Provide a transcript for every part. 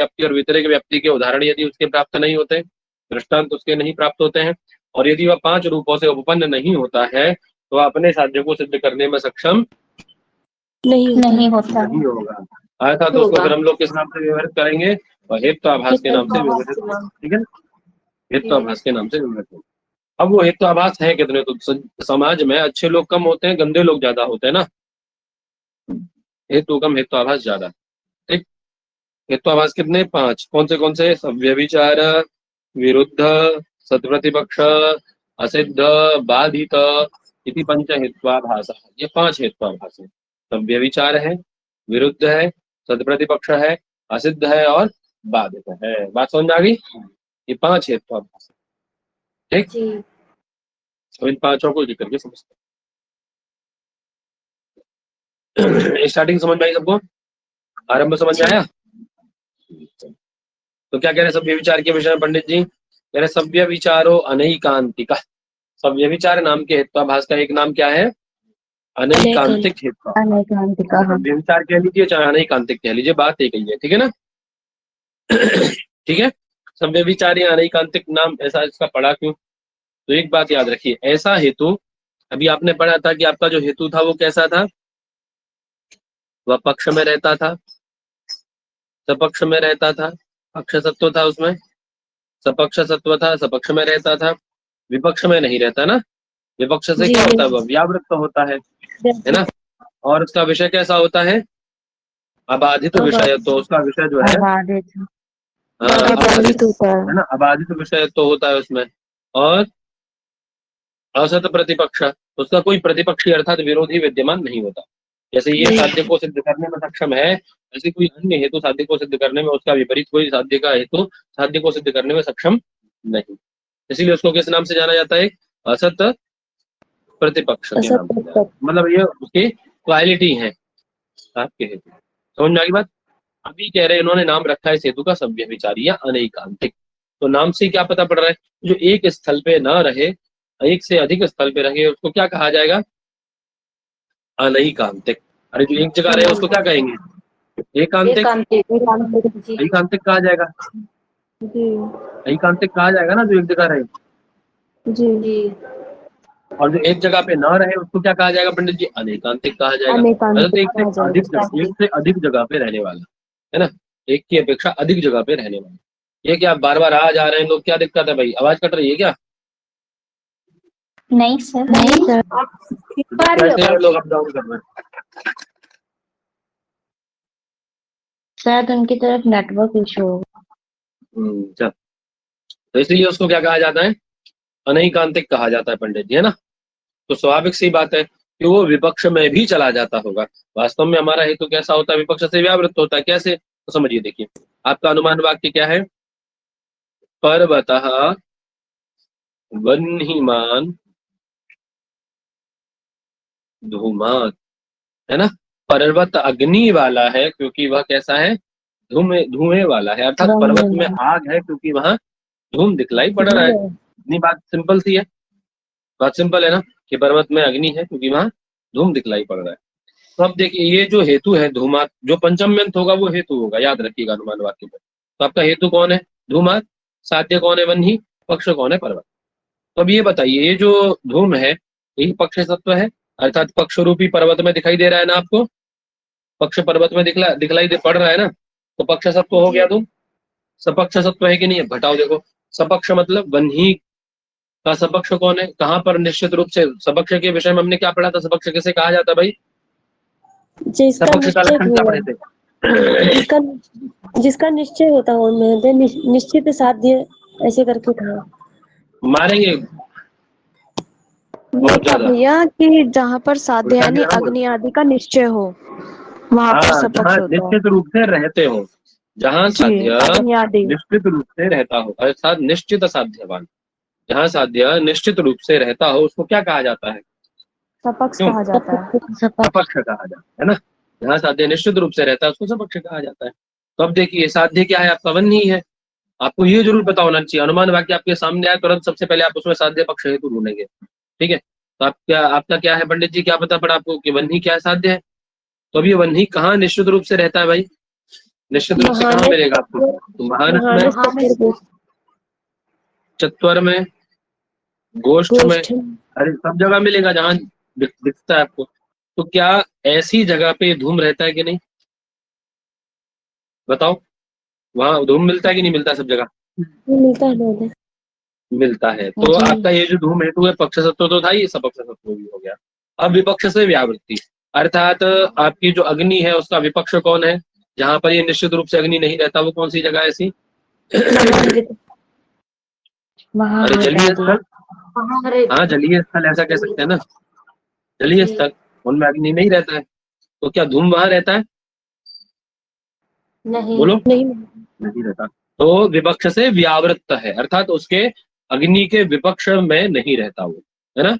व्याप्ति और व्यतिरेक व्याप्ति के उदाहरण यदि उसके प्राप्त नहीं होते, दृष्टांत उसके नहीं प्राप्त होते हैं, और यदि वह 5 रूपों से उपपन्न नहीं होता है, तो वह अपने साध्य को सिद्ध करने में सक्षम नहीं होता नहीं होगा। अर्थात तो उसको फिर हम लोग किस नाम से व्यवहारित करेंगे? हेत्वाभास के नाम से व्यवहारित, ठीक है ना? हेत्वाभास के नाम से व्यवहारित होगा। अब वो हेत्वाभास है कितने? तो समाज में अच्छे लोग कम होते हैं, गंदे लोग ज्यादा होते हैं ना। हेतु कम, हेत्वाभास ज्यादा। ठीक, हेत्वाभास कितने? 5। कौन से? व्यभिचार, विरुद्ध, सत्प्रतिपक्ष, असिद्ध, बाधित इति पंच हेत्वाभास। ये 5 हेत्वाभास है। व्यभिचार है, विरुद्ध है, सत्प्रतिपक्ष है, असिद्ध है और बाधित है। बात समझ में आ गई? ये 5 हेत्वाभास है। ठीक, अब इन 5 को लिख करके समझते हैं। स्टार्टिंग समझ में आई सबको? आरंभ समझ में आया? तो क्या कह रहे हैं सभ्य विचार के विषय में पंडित जी? कह रहे सभ्य विचारो अनैकांतिका। सभ्य विचार नाम के हेत्वाभास का एक नाम क्या है? अनैकांतिक हेत्वाभास। सभ्य विचार कह लीजिए चाहे अनैकांतिक कह लीजिए, बात एक ही है। ठीक है ना? ठीक है, सभ्य विचार या अनैकांतिक नाम ऐसा इसका पड़ा क्यों? तो एक बात याद रखिए, ऐसा हेतु अभी आपने पढ़ा था कि आपका जो हेतु था वो कैसा था? वह पक्ष में रहता था, सपक्ष में रहता था, पक्ष सत्व था उसमें, सपक्ष सत्व था, सपक्ष में रहता था, विपक्ष में नहीं रहता ना। विपक्ष से क्या होता है? वह व्यावृत्त होता है ना। और उसका विषय कैसा होता है? अबाधित विषय। तो उसका विषय जो है अबाधित है ना, अबाधित विषय तो होता है उसमें। और असत प्रतिपक्ष, उसका कोई प्रतिपक्षी अर्थात विरोधी विद्यमान नहीं होता। जैसे ये साध्य को सिद्ध करने में सक्षम है, ऐसी कोई अन्य हेतु साध्य को सिद्ध करने में उसका विपरीत कोई साध्य का हेतु साध्य को सिद्ध करने में सक्षम नहीं। इसीलिए उसको किस नाम से जाना जाता है? असत प्रतिपक्ष के नाम से। मतलब ये उसकी क्वालिटी है आपके हेतु। समझ में आ गई बात? अभी कह रहे हैं इन्होंने नाम रखा है इस हेतु का सभ्य विचारी या अनैकांतिक। तो नाम से क्या पता पड़ रहा है? जो एक स्थल पे न रहे, एक से अधिक स्थल पे रहे, उसको क्या कहा जाएगा? अनैकांतिक। अरे जो एक जगह रहे उसको क्या कहेंगे? एकांतिक। एकांतिक कहा जाएगा, एकांतिक कहा जाएगा ना जो एक जगह रहे। जी। और जो एक जगह पे ना रहे उसको क्या कहा जाएगा पंडित जी? अनैकांतिक कहा जाएगा। मतलब एक से अधिक जगह पे रहने वाला है ना, एक की अपेक्षा अधिक जगह पे रहने वाला। ये क्या बार बार आ जा रहे हैं लोग? क्या दिक्कत है भाई? आवाज कट रही है क्या? नहीं सर, नहीं सर। कैसे लोग अप डाउन कर रहे हैं? शायद उनकी तरफ नेटवर्क इशू होगा। चल, तो इसलिए उसको क्या कहा जाता है? अनैकांतिक कहा जाता है पंडित जी, है ना। तो स्वाभाविक सी बात है कि वो विपक्ष में भी चला जाता होगा। वास्तव में हमारा हेतु कैसा होता है? विपक्ष से व्यावृत्त होता है। कैसे? तो समझिए, देखिए आपका अनुमान वाक्य क्या है? पर्वतः वह्निमान् धूमात्, है ना। पर्वत अग्नि वाला है क्योंकि वह कैसा है? धुएं वाला है। अर्थात पर्वत में आग है क्योंकि वहां धूम दिखलाई पड़ रहा है। इतनी बात सिंपल सी है। बात सिंपल है ना कि पर्वत में अग्नि है क्योंकि वहां धूम दिखलाई पड़ रहा है। तो अब देखिए ये जो हेतु है धूमात, जो पंचम में होगा वो हेतु होगा, याद रखिएगा अनुमान वाक्य में। तो आपका हेतु कौन है? धूमात। साध्य कौन है? वह्नि। पक्ष कौन है? पर्वत। तो अब ये बताइए, ये जो धूम है यही पक्ष सत्व है, अर्थात पक्ष रूपी पर्वत में दिखाई दे रहा है ना आपको। पक्ष पर्वत में दिखलाई पड़ रहा है ना, तो पक्ष सत्व हो गया धूम। सपक्ष सत्व है कि नहीं है? घटाओ देखो। सपक्ष मतलब वह्नि का सपक्ष कौन है? कहाँ पर? निश्चित रूप से सपक्ष के विषय में हमने क्या पढ़ा था? सपक्ष किसे कहा जाता भाई? सपक्ष का लक्षण क्या पढ़े थे? जिसका निश्चय होता हो निश्चित साध्य ऐसे करके था। मारेंगे बहुत ज्यादा भैया कि जहाँ पर साध्य यानी अग्नि आदि का निश्चय हो वहाँ पर सपक्ष होता है। निश्चित रूप से रहते हो, जहाँ साध्य निश्चित रूप से रहता हो, अर्थात निश्चित साध्यवान। जहाँ साध्य निश्चित रूप से रहता हो उसको क्या कहा जाता है? सपक्ष कहा जाता है। सपक्ष कहा जाता है ना। जहाँ साध्य निश्चित रूप से रहता है उसको सपक्ष कहा जाता है। तो अब देखिए साध्य क्या है? आपका वह्नि है। आपको ये जरूर पता होना चाहिए, अनुमान वाक्य आपके सामने आए तुरंत सबसे पहले आप उसमें साध्य पक्ष हेतु ढूंढेंगे। ठीक है, तो आपका क्या है पंडित जी? क्या पता पड़ा आपको कि वह्नि क्या है? साध्य है। तो अब ये वह्नि कहाँ निश्चित रूप से रहता है भाई? निश्चित रूप से कहाँ मिलेगा आपको? तो महानस में, चत्वर में, गोष्ठ में, अरे सब जगह मिलेगा जहाँ दिखता है आपको। तो क्या ऐसी जगह पे धूम रहता है कि नहीं? बताओ, वहां धूम मिलता है कि नहीं मिलता? सब जगह मिलता है। मिलता है। तो आपका ये जो धूम हेतु है पक्ष सत्व तो था ही, सपक्ष सत्व भी हो गया। अब विपक्ष से व्यावृत्ति, अर्थात आपकी जो अग्नि है उसका विपक्ष कौन है? जहां पर ये निश्चित रूप से अग्नि नहीं रहता वो कौन सी जगह है ऐसी? अरे जलीय स्थल, हाँ जलीय स्थल ऐसा कह सकते हैं ना, जलीय स्थल, उनमें अग्नि नहीं रहता है। तो क्या धूम वहां रहता है? नहीं, बोलो, नहीं रहता। तो विपक्ष से व्यावृत्त है, अर्थात उसके अग्नि के विपक्ष में नहीं रहता वो, है ना?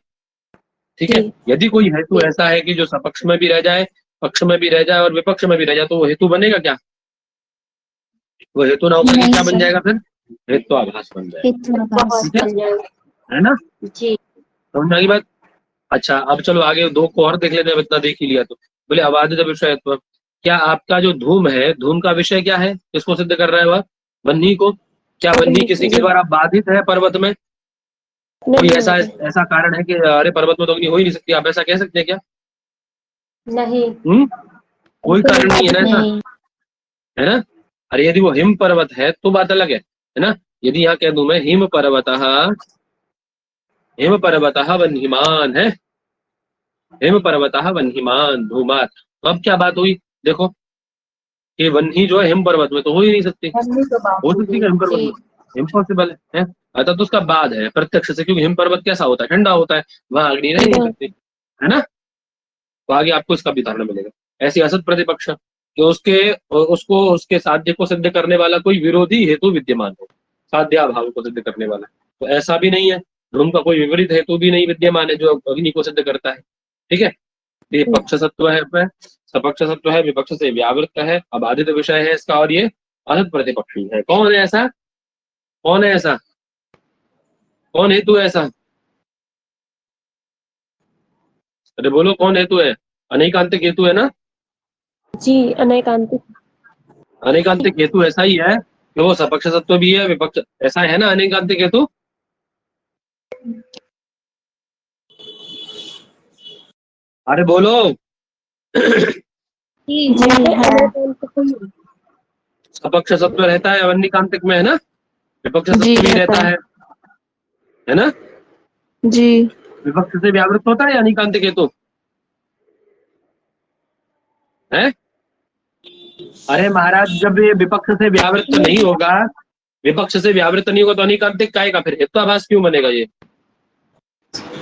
ठीक है। यदि कोई हेतु ऐसा है कि जो सपक्ष में भी रह जाए, पक्ष में भी रह जाए और विपक्ष में भी रह जाए, तो वो हेतु बनेगा क्या? वो हेतु ना होकर के क्या बन जाएगा फिर? हेत्वाभास बन जाएगा, है ना? समझ आई बात? अच्छा, अब चलो आगे दो को और देख लेते हैं, इतना देख ही लिया तो। बोले अबाधित विषयत्व, क्या आपका जो धूम है, धूम का विषय क्या है? किसको सिद्ध कर रहा है वह? वह्नि को। क्या वह्नि किसी के द्वारा बाधित है पर्वत में? कोई ऐसा ऐसा कारण है कि अरे पर्वत में तो अग्नि हो ही नहीं सकती, आप ऐसा कह सकते हैं क्या? नहीं। कोई कारण नहीं है ना ऐसा, है ना? अरे यदि वो हिम पर्वत है तो बात अलग है ना? यदि यहाँ कह दूं मैं हिम पर्वतः वह्निमान है, हिम पर्वतः वह्निमान धूमात, तो अब क्या बात हुई? देखो कि वन्ही जो है हिम पर्वत में तो हो ही नहीं सकती, हो सकती है हिम पर्वत में? इम्पॉसिबल है। अतः तो उसका बाद है प्रत्यक्ष से, क्योंकि हिम पर्वत कैसा होता है? ठंडा होता है, वहां अग्नि रह नहीं सकती, है ना? तो आगे आपको इसका भी उदाहरण मिलेगा। ऐसी असत प्रतिपक्ष कि उसको उसके साध्य को सिद्ध करने वाला कोई विरोधी हेतु विद्यमान हो, साध्याभाव को सिद्ध करने वाला, तो ऐसा भी नहीं है। धूम का कोई विपरीत हेतु भी नहीं विद्यमान है जो अग्नि को सिद्ध करता है। ठीक है, ये पक्ष सत्व है, सपक्ष सत्व है, विपक्ष से व्यावृत्त है, अबाधित विषय है इसका, और ये असत प्रतिपक्षी है। कौन है ऐसा? कौन है ऐसा? कौन हेतु है ऐसा? अरे बोलो, कौन हेतु है? अनैकांतिक हेतु है ना? जी, अनैकांतिक। अनैकांतिक हेतु ऐसा ही है कि वो सपक्ष सत्व भी है, विपक्ष, ऐसा है ना अनैकांतिक हेतु? अरे बोलो। सपक्ष सत्व रहता है अनिकांतिक में, है ना? विपक्ष सत्व भी रहता है ना? जी। विपक्ष से व्यावृत्त होता है अनिकांतिक हेतु है? अरे महाराज, जब ये विपक्ष से व्यावृत्त नहीं होगा, विपक्ष से व्यावृत्त नहीं होगा तो अनिकांतिक काय का फिर हेत्वाभास क्यों बनेगा? ये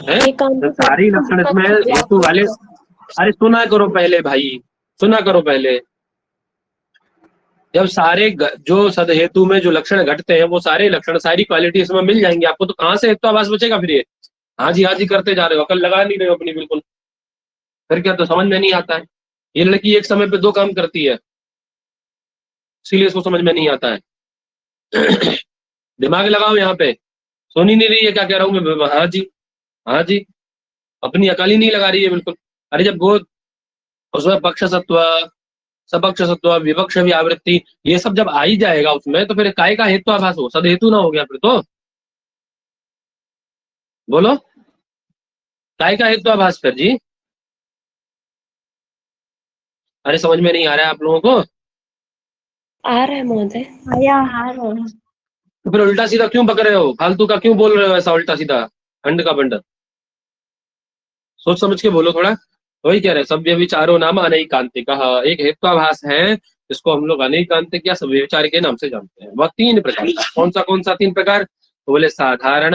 है तो सारी लक्षण इसमें हेतु वाले। अरे सुना करो पहले भाई, सुना करो पहले। जब सारे जो सद हेतु में जो लक्षण घटते हैं वो सारे लक्षण, सारी क्वालिटी इसमें मिल जाएंगे आपको, तो कहां से हेत्वाभास बचेगा फिर? ये हाँ जी करते जा रहे हो, अकल लगा नहीं रहे हो अपनी बिल्कुल, फिर क्या? तो समझ में नहीं आता है। ये लड़की एक समय पे दो काम करती है, इसीलिए इसको समझ में नहीं आता है। दिमाग लगाओ यहाँ पे, सुन ही नहीं रही है क्या कह रहा हूँ मैं? हाँ जी, अपनी अकल ही नहीं लगा रही है बिल्कुल। अरे जब वो उसमें पक्ष सत्व, सपक्ष सत्व, विपक्ष व्यावृत्ति, ये सब जब आ ही जाएगा उसमें, तो फिर काय का हेत्वाभास हो? सद हेतु ना हो गया फिर तो? बोलो, काय का हेत्वाभास फिर जी? अरे समझ में नहीं आ रहा है आप लोगों को? आ रहा है महोदय। तो फिर उल्टा सीधा क्यों पकड़ रहे हो? फालतू का क्यों बोल रहे हो ऐसा उल्टा सीधा खंड का बंडल? सोच समझ के बोलो थोड़ा। वही कह रहे सभ्य विचारो नाम अनैकांतिक, एक हेत्वाभास है, इसको हम लोग अनैकांतिक या सभ्य विचार के नाम से जानते हैं। वह तीन प्रकार, कौन सा तीन प्रकार? तो बोले साधारण,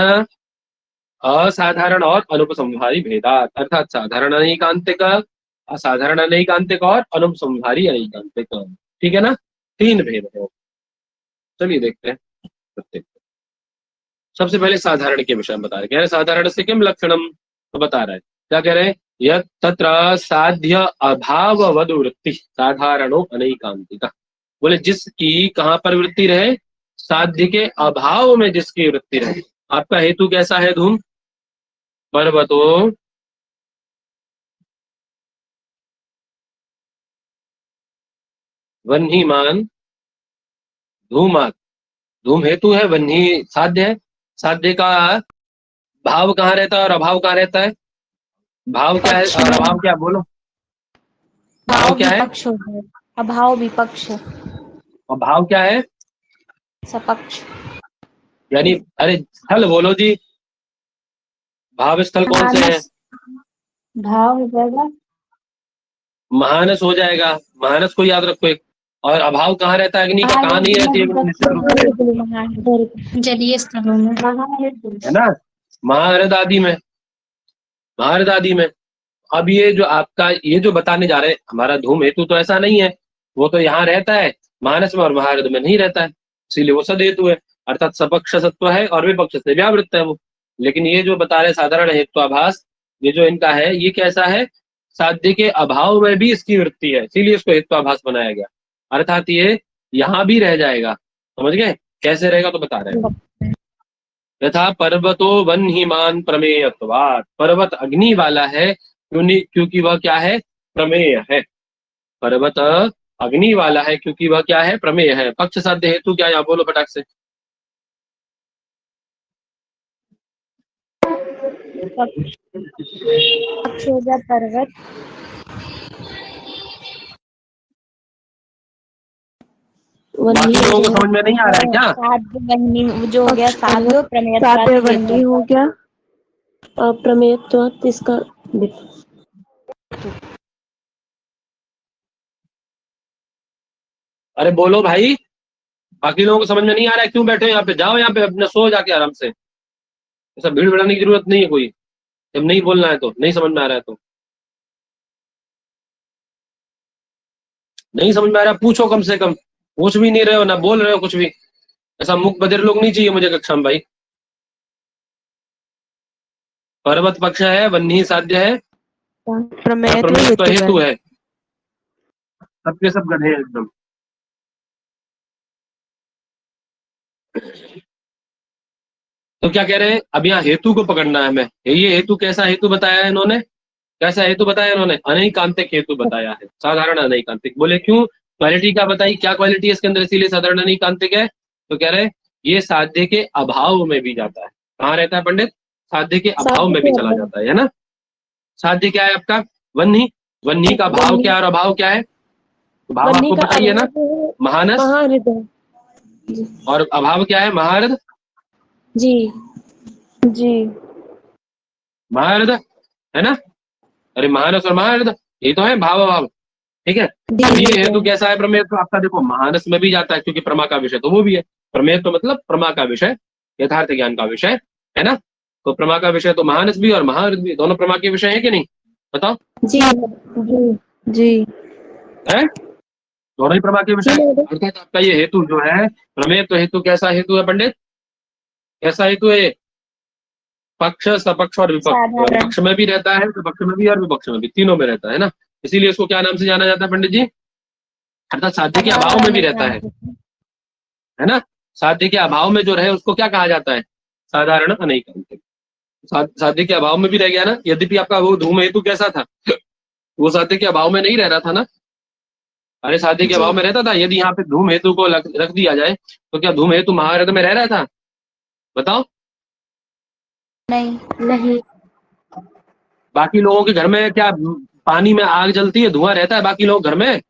असाधारण और अनुपसंहारी भेदात, अर्थात साधारण अनैकांतिक, असाधारण अनैकांतिक और अनुपसंहारी अनैकांतिक। ठीक है ना? तीन भेद है। चलिए देखते हैं प्रत्येक। सबसे पहले साधारण के विषय में बता रहे, कह रहे साधारण से किम लक्षणम, तो बता रहा है क्या कह रहे हैं? यह तत्र साध्य अभाव वधु वृत्ति साधारणो अनैकांतिका। बोले जिसकी कहां पर वृत्ति रहे? साध्य के अभाव में जिसकी वृत्ति रहे। आपका हेतु कैसा है? धूम पर्वतो वह्निमान धूमात, धूम हेतु है, वन्ही साध्य है। साध्य का भाव कहाँ रहता है और अभाव कहाँ रहता है? भाव क्या है और अभाव क्या है? बोलो, भाव क्या है? विपक्ष हो गया, अभाव विपक्ष, और भाव क्या है? सपक्ष। यानी अरे स्थल बोलो जी, भाव स्थल कौन से हैं? भाव हो जाएगा, महानस हो जाएगा, महानस को याद रखो एक। और अभाव कहाँ रहता है? अग्नि का कहाँ नहीं रहती है निश्चित रूप से, जलीय स्थलों में, है ना, महारद आदि में, महारद आदि में। अब ये जो आपका ये जो बताने जा रहे हैं, हमारा धूम हेतु तो ऐसा नहीं है, वो तो यहाँ रहता है मानस में और महारद में नहीं रहता है, इसीलिए वो सद हेतु है, अर्थात सपक्ष सत्व है और विपक्ष से व्यावृत्त है वो। लेकिन ये जो बता रहे साधारण हेत्वाभास, ये जो इनका है, ये कैसा है? साध्य के अभाव में भी इसकी वृत्ति है, इसीलिए इसको हेत्वाभास बनाया गया। अर्थात ये यहाँ भी रह जाएगा, समझ गए? कैसे रहेगा तो बता रहे हैं। यथा पर्वतो वह्निमान प्रमेयत्वात्, पर्वत अग्नि वाला है क्योंकि वह क्या है? प्रमेय है। पर्वत अग्नि वाला है क्योंकि वह क्या है? प्रमेय है। पक्ष साध्य हेतु क्या? यहाँ बोलो फटाक से। पक्ष हो गया पर्वत, बाकी लोगों को समझ में नहीं आ रहा है क्या? साध्य वह्नि जो हो गया, साध्य प्रमेय, साध्य वह्नि हो गया, प्रमेयत्व इसका अरे बोलो भाई, बाकी लोगों को समझ में नहीं आ रहा है, क्यों बैठे हो यहाँ पे? जाओ यहाँ पे अपने सो जाके आराम से, ऐसा भीड़ बढ़ाने की जरूरत नहीं है कोई। जब नहीं बोलना है तो, नहीं समझ में आ रहा है तो नहीं समझ में आ रहा है, पूछो कम से कम। पूछ भी नहीं रहे हो ना बोल रहे हो कुछ भी, ऐसा मुख बधिर लोग नहीं चाहिए मुझे कक्षा में भाई। पर्वत पक्ष है, वन्ही साध्य है, प्रमेय तो हेतु है। सबके सब गधे हैं एकदम। तो क्या कह रहे हैं? अब यहाँ हेतु को पकड़ना है हमें। ये हेतु कैसा हेतु बताया है इन्होंने? कैसा हेतु बताया इन्होंने? अनैकांतिक हेतु बताया है, साधारण अनैकांतिक। बोले क्यों? क्वालिटी क्या बताई? क्या क्वालिटी है इसके अंदर, इसीलिए साधारण अनैकांतिक है? तो कह रहे हैं ये साध्य के अभाव में भी जाता है। कहाँ रहता है पंडित? साध्य के अभाव में भी चला जाता है ना। साध्य क्या है आपका? वन्ही, वन्ही का भाव क्या और अभाव क्या है? भाव आपको पता ही है ना, महानस, और अभाव क्या है? महारद। जी जी, महारद है ना। अरे महानस और महारद ये तो है भाव अभाव, ठीक है। ये हेतु कैसा है? प्रमेय तो आपका देखो महानस में भी जाता है, क्योंकि प्रमा का विषय तो वो भी है। प्रमेय तो मतलब प्रमा का विषय, यथार्थ ज्ञान का विषय है ना। तो प्रमा का विषय तो महानस भी और महारद भी, दोनों प्रमा के विषय है कि नहीं? बताओ। जी जी जी, है दोनों ही प्रमा के विषय। अर्थात आपका ये हेतु जो है प्रमेय, तो हेतु कैसा हेतु है पंडित? कैसा हेतु है? पक्ष, सपक्ष और विपक्ष, पक्ष में भी रहता है, सपक्ष में भी और विपक्ष में भी, तीनों में रहता है ना। इसीलिए इसको क्या नाम से जाना जाता है पंडित जी? अर्थात साध्य के अभाव में भी रहता है ना। साध्य के अभाव में जो रहे उसको क्या कहा जाता है? साधारण अनैकांतिक। साध्य के अभाव में भी रह गया ना। यद्यपि आपका वो धूम हेतु कैसा था? वो साध्य के अभाव में नहीं रह रहा था ना। अरे साध्य के अभाव में रहता था। यदि यहाँ पे धूम हेतु को रख दिया जाए तो क्या धूम हेतु महारथ में रह रहा था? बताओ। नहीं नहीं, बाकी लोगों के घर में क्या पानी में आग जलती है, धुआं रहता है बाकी लोग घर में?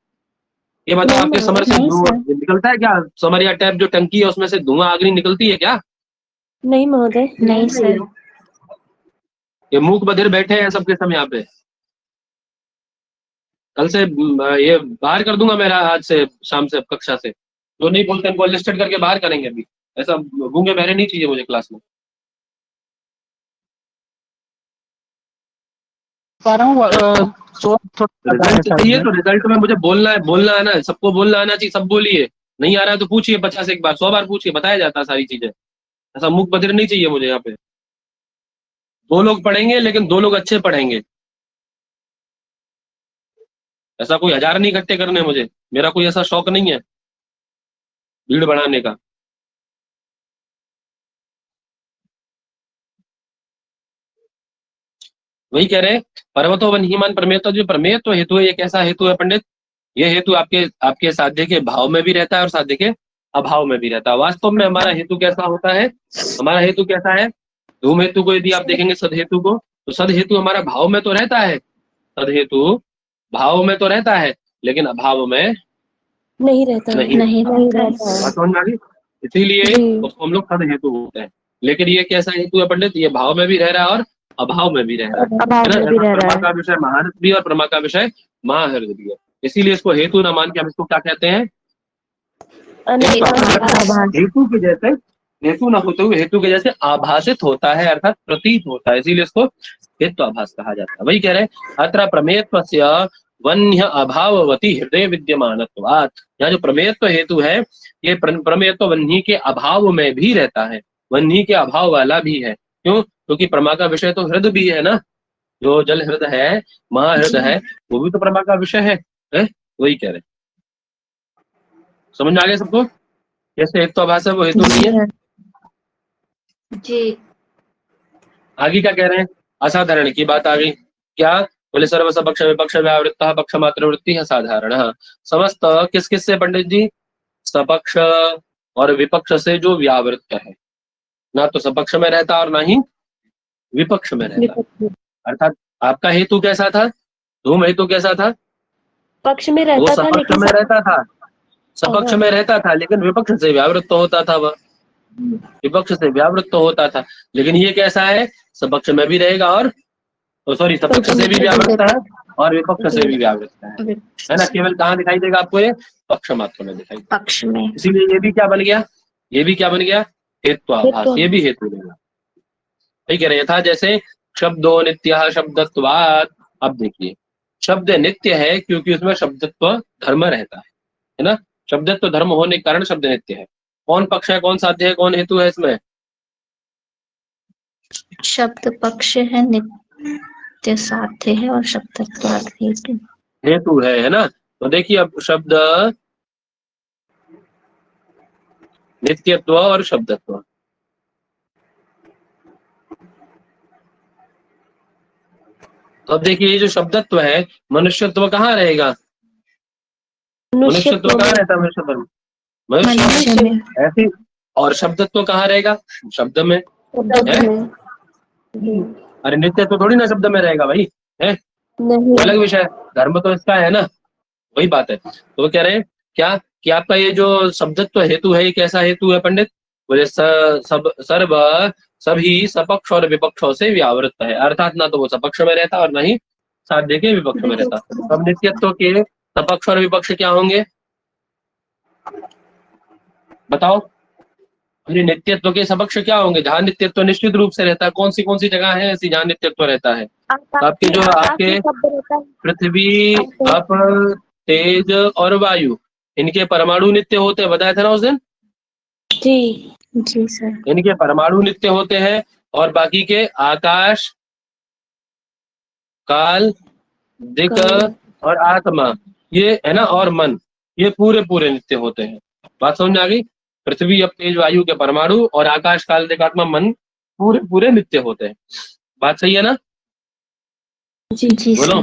ये बताओ, आपके समर से निकलता है क्या? समर या टैप जो टंकी है उसमें से धुआं अग्नि निकलती है क्या? नहीं महोदय, नहीं सर। ये मूक बधिर बैठे हैं सबके सब यहाँ पे। कल से ये बाहर कर दूंगा मेरा, आज से शाम से कक्षा से। जो नहीं बोलते उनको लिस्टेड करके बाहर करेंगे अभी। ऐसा गूंगे बहरे नहीं चाहिए मुझे क्लास में। रिजल्ट चाहिए तो रिजल्ट में मुझे बोलना है ना, सबको बोलना आना चाहिए। सब बोलिए, नहीं आ रहा है तो पूछिए, 50 एक बार 100 बार पूछिए, बताया जाता है सारी चीजें। ऐसा मुख बधिर नहीं चाहिए मुझे यहाँ पे। 2 लोग पढ़ेंगे लेकिन 2 लोग अच्छे पढ़ेंगे। ऐसा कोई 1000 नहीं इकट्ठे करने मुझे, मेरा कोई ऐसा शौक नहीं है भीड़ बढ़ाने का। वही कह रहे हैं पर्वतो वन्हीमान प्रमेयत्व। जो प्रमेयत्व हेतु है ये कैसा हेतु है पंडित? ये हेतु आपके साध्य के भाव में भी रहता है और साध्य के अभाव में भी रहता है। वास्तव में हमारा हेतु कैसा होता है? हमारा हेतु कैसा है? धूम हेतु को यदि आप देखेंगे सद हेतु को, तो सद हेतु हमारा भाव में तो रहता है, सद हेतु भाव में तो रहता है, लेकिन अभाव में नहीं रहता है। नहीं रहता है। बात समझ में आ गई? इसीलिए जी। उसको हम लोग सद हेतु बोलते हैं। लेकिन ये कैसा हेतु है पंडित? ये भाव में भी रह रहा है और अभाव में भी रह रहा है अभाव ना? में भी ऐसा रह प्रमा रहा का है। विषय महारथ भी और प्रमा का विषय महाहृद भी है। इसीलिए इसको हेतु न मान के हम इसको क्या कहते हैं? अनेक आभास। हेतु के जैसे, हेतु न होते हुए हेतु के जैसे आभासित होता है, अर्थात प्रतीत होता है, इसीलिए इसको हेतु आभास कहा जाता है। वही कह रहे हैं, अत्र प्रमेयत्वस्य वन्य अभाववती हृदय विद्यमानत्वात्। यहाँ जो प्रमेयत्व हेतु है, ये प्रमेयत्व वन्य के अभाव में भी रहता है, वन्य के अभाव वाला भी है। क्यों? क्योंकि प्रमा का विषय तो हृदय भी है ना, जो जल हृदय है, महाहृदय है, वो भी तो प्रमा का विषय है? वही कह रहे हैं। समझ में आ गया सबको? जैसे हेतु आभास है वो हेतु नहीं है। जी। आगे क्या कह रहे हैं? असाधारण की बात आ गई। क्या? बोले सर्व सपक्ष विपक्ष व्यावृत्त पक्ष मात्र वृत्ति है साधारण। समस्त किस किस से पंडित जी? सपक्ष और विपक्ष से जो व्यावृत्त है, ना तो सपक्ष में रहता और ना ही विपक्ष में रहता। अर्थात आपका हेतु कैसा था? धूम हेतु कैसा था? पक्ष में वो रहता था, सपक्ष लेकिन में रहता था, सपक्ष में रहता था, लेकिन विपक्ष से व्यावृत्त होता था वह, विपक्ष से व्यावृत्त होता था। लेकिन ये कैसा है? सपक्ष में भी रहेगा और सॉरी, सपक्ष से भी व्यावृत्त है और विपक्ष से भी व्यावृत्त है ना? केवल कहाँ दिखाई देगा आपको? ये पक्ष मात्र में दिखाई देगा। पक्ष में। इसीलिए ये भी क्या बन गया? ये भी क्या बन गया? हेतु आभास। ये भी हेतु देगा। ठीक है, यथा जैसे शब्दो नित्य शब्दत्वात्। अब देखिए, शब्द नित्य है क्योंकि उसमें शब्दत्व धर्म रहता है ना? शब्दत्व धर्म होने के कारण शब्द नित्य है। कौन पक्ष है, कौन साध्य है, कौन हेतु है इसमें? शब्द पक्ष है, नित्य साध्य है और शब्दत्वात् हेतु हेतु है ना? तो देखिए अब शब्द नित्यत्व और शब्दत्व, तो अब देखिए ये जो शब्दत्व है, मनुष्यत्व कहाँ रहेगा? मनुष्यत्व कहाँ रहता है? मनुष्य में ऐसे। और शब्दत्व कहाँ रहेगा? शब्द में है। अरे नित्य तो थोड़ी ना शब्द में रहेगा भाई, है वो अलग विषय है। धर्म तो इसका है ना, वही बात है। तो वो कह रहे हैं क्या कि आपका ये जो शब्दत्व हेतु है, ये कैसा हेतु है पंडित? बोले सब सर्व सभी सपक्ष और विपक्षों से व्यावृत्त है, अर्थात ना तो वो सपक्ष में रहता और ना ही साध्य के विपक्ष में रहता। अब नित्यत्व के सपक्ष और विपक्ष क्या होंगे बताओ? अरे नित्यत्व के सपक्ष क्या होंगे? जहाँ नित्यत्व निश्चित रूप से रहता है, कौन सी जगह है ऐसी जहाँ नित्यत्व रहता है? आपके जो आपके पृथ्वी, अप, तेज और वायु, इनके परमाणु नित्य होते हैं, बताया था ना उस दिन? जी सर। इनके परमाणु नित्य होते हैं और बाकी के आकाश, काल, दिक और आत्मा, ये है ना, और मन, ये पूरे नित्य होते हैं। बात समझ में आ गई? पृथ्वी, अप, तेज, वायु के परमाणु और आकाश, काल, दिक, आत्मा, मन पूरे नित्य होते हैं। बात सही है ना? जी बोलो,